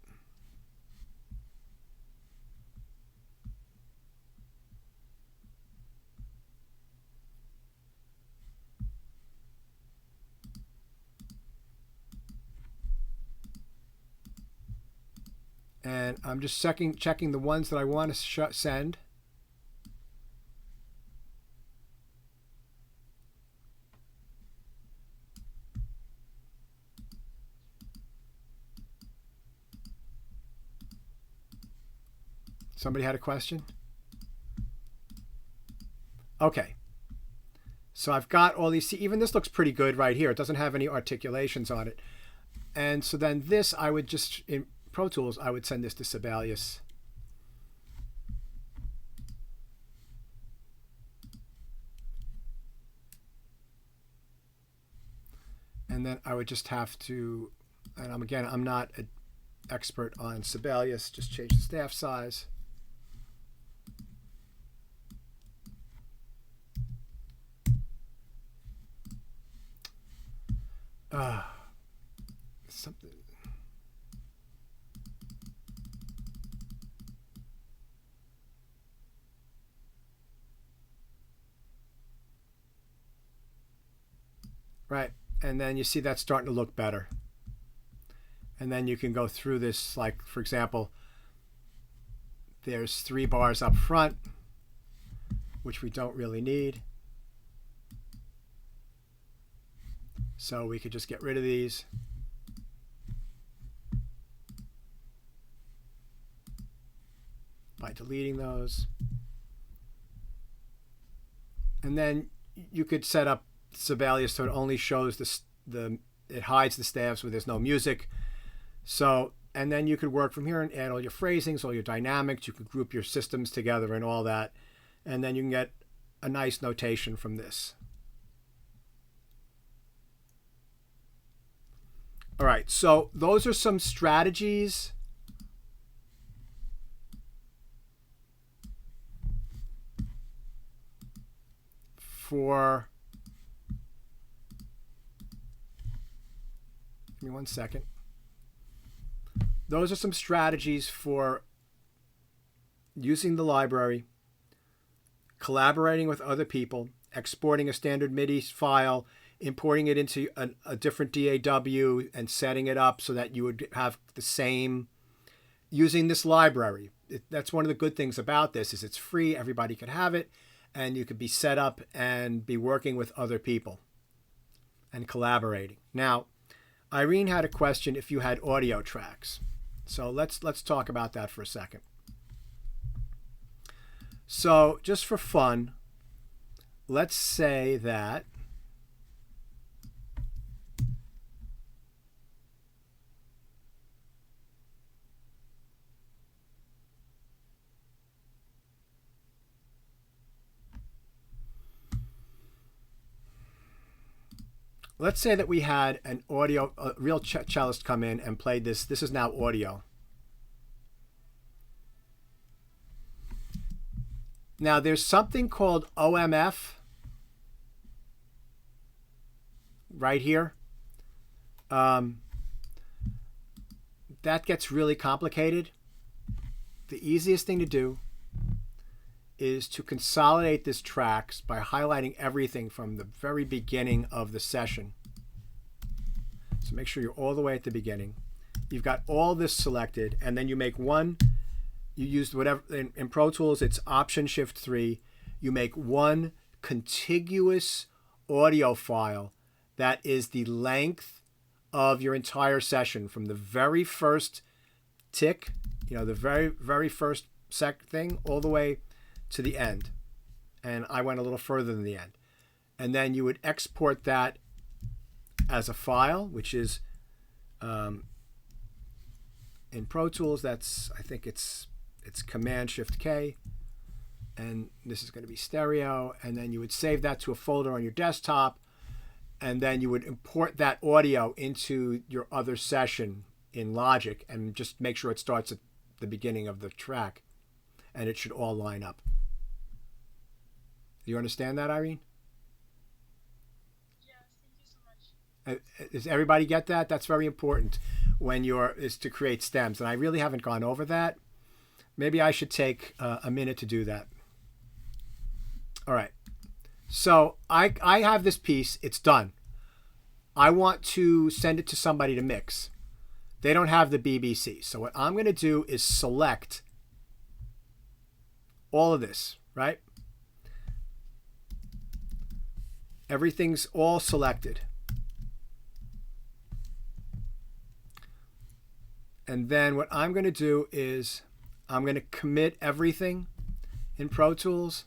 Speaker 1: And I'm just checking the ones that I want to send. Somebody had a question? Okay. So I've got all these. See, even this looks pretty good right here. It doesn't have any articulations on it. And so then this, I would just, in Pro Tools, I would send this to Sibelius. And then I would just have to, and I'm not an expert on Sibelius, just change the staff size. Something. Right. And then you see that's starting to look better. And then you can go through this, like, for example, there's 3 bars up front, which we don't really need. So we could just get rid of these. By deleting those. And then you could set up Sibelius so it only shows it hides the staves where there's no music. So, and then you could work from here and add all your phrasings, all your dynamics. You could group your systems together and all that. And then you can get a nice notation from this. All right, so those are some strategies for, give me 1 second. Those are some strategies for using the library, collaborating with other people, exporting a standard MIDI file, importing it into a different DAW and setting it up so that you would have the same, using this library. That's one of the good things about this is it's free, everybody could have it, and you could be set up and be working with other people and collaborating. Now, Irene had a question if you had audio tracks. So let's talk about that for a second. So just for fun, let's say that we had a real cellist come in and played this. This is now audio. Now there's something called OMF right here. That gets really complicated. The easiest thing to do is to consolidate this tracks by highlighting everything from the very beginning of the session. So make sure you're all the way at the beginning. You've got all this selected, and then you make one, you use whatever, in Pro Tools it's Option Shift 3, you make one contiguous audio file that is the length of your entire session from the very first tick, the very, very first thing all the way to the end. And I went a little further than the end. And then you would export that as a file, which is in Pro Tools, that's, I think it's Command Shift K, and this is going to be stereo, and then you would save that to a folder on your desktop, and then you would import that audio into your other session in Logic and just make sure it starts at the beginning of the track, and it should all line up. Do you understand that, Irene?
Speaker 2: Yes, thank you so much.
Speaker 1: Does everybody get that? That's very important when is to create stems, and I really haven't gone over that. Maybe I should take a minute to do that. All right. So I have this piece. It's done. I want to send it to somebody to mix. They don't have the BBC. So what I'm going to do is select all of this, right? Everything's all selected. And then what I'm going to do is I'm going to commit everything in Pro Tools.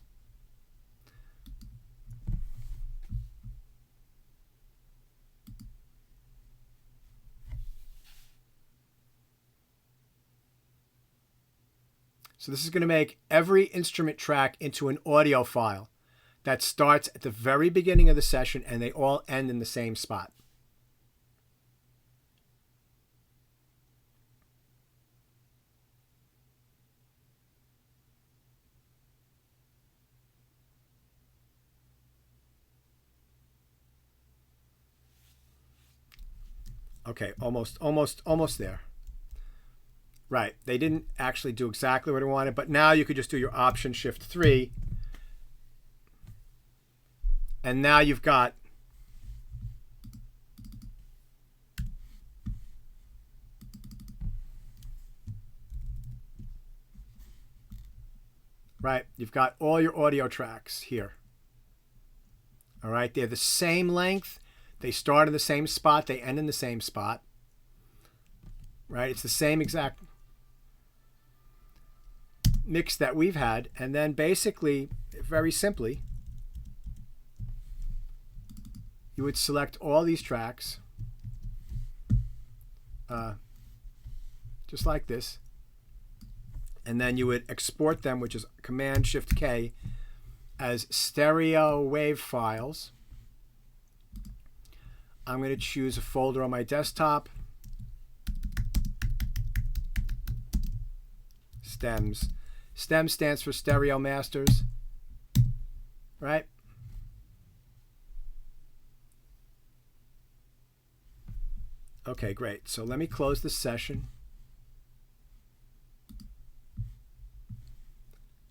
Speaker 1: So this is going to make every instrument track into an audio file that starts at the very beginning of the session and they all end in the same spot. Okay, almost there. Right, they didn't actually do exactly what I wanted, but now you could just do your Option Shift 3, and now you've got you've got all your audio tracks here. All right, they're the same length. They start in the same spot. They end in the same spot. Right, it's the same exact mix that we've had. And then basically, very simply, you would select all these tracks just like this. And then you would export them, which is Command Shift K, as stereo wave files. I'm going to choose a folder on my desktop. Stems. STEM stands for Stereo Masters. Right? Okay, great. So let me close this session.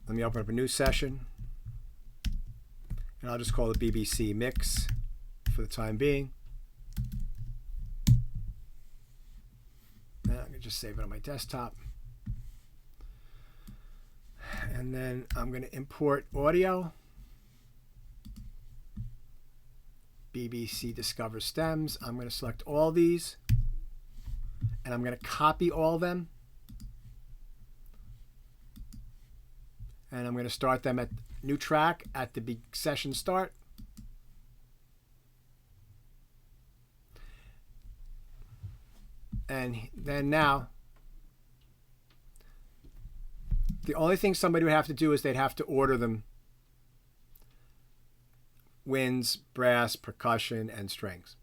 Speaker 1: Let me open up a new session. And I'll just call it BBC Mix for the time being. And I'm going to just save it on my desktop. And then I'm going to import audio. BBC Discover stems. I'm going to select all these. And I'm going to copy all of them. And I'm going to start them at new track at the session start. And then now, the only thing somebody would have to do is they'd have to order them winds, brass, percussion, and strings.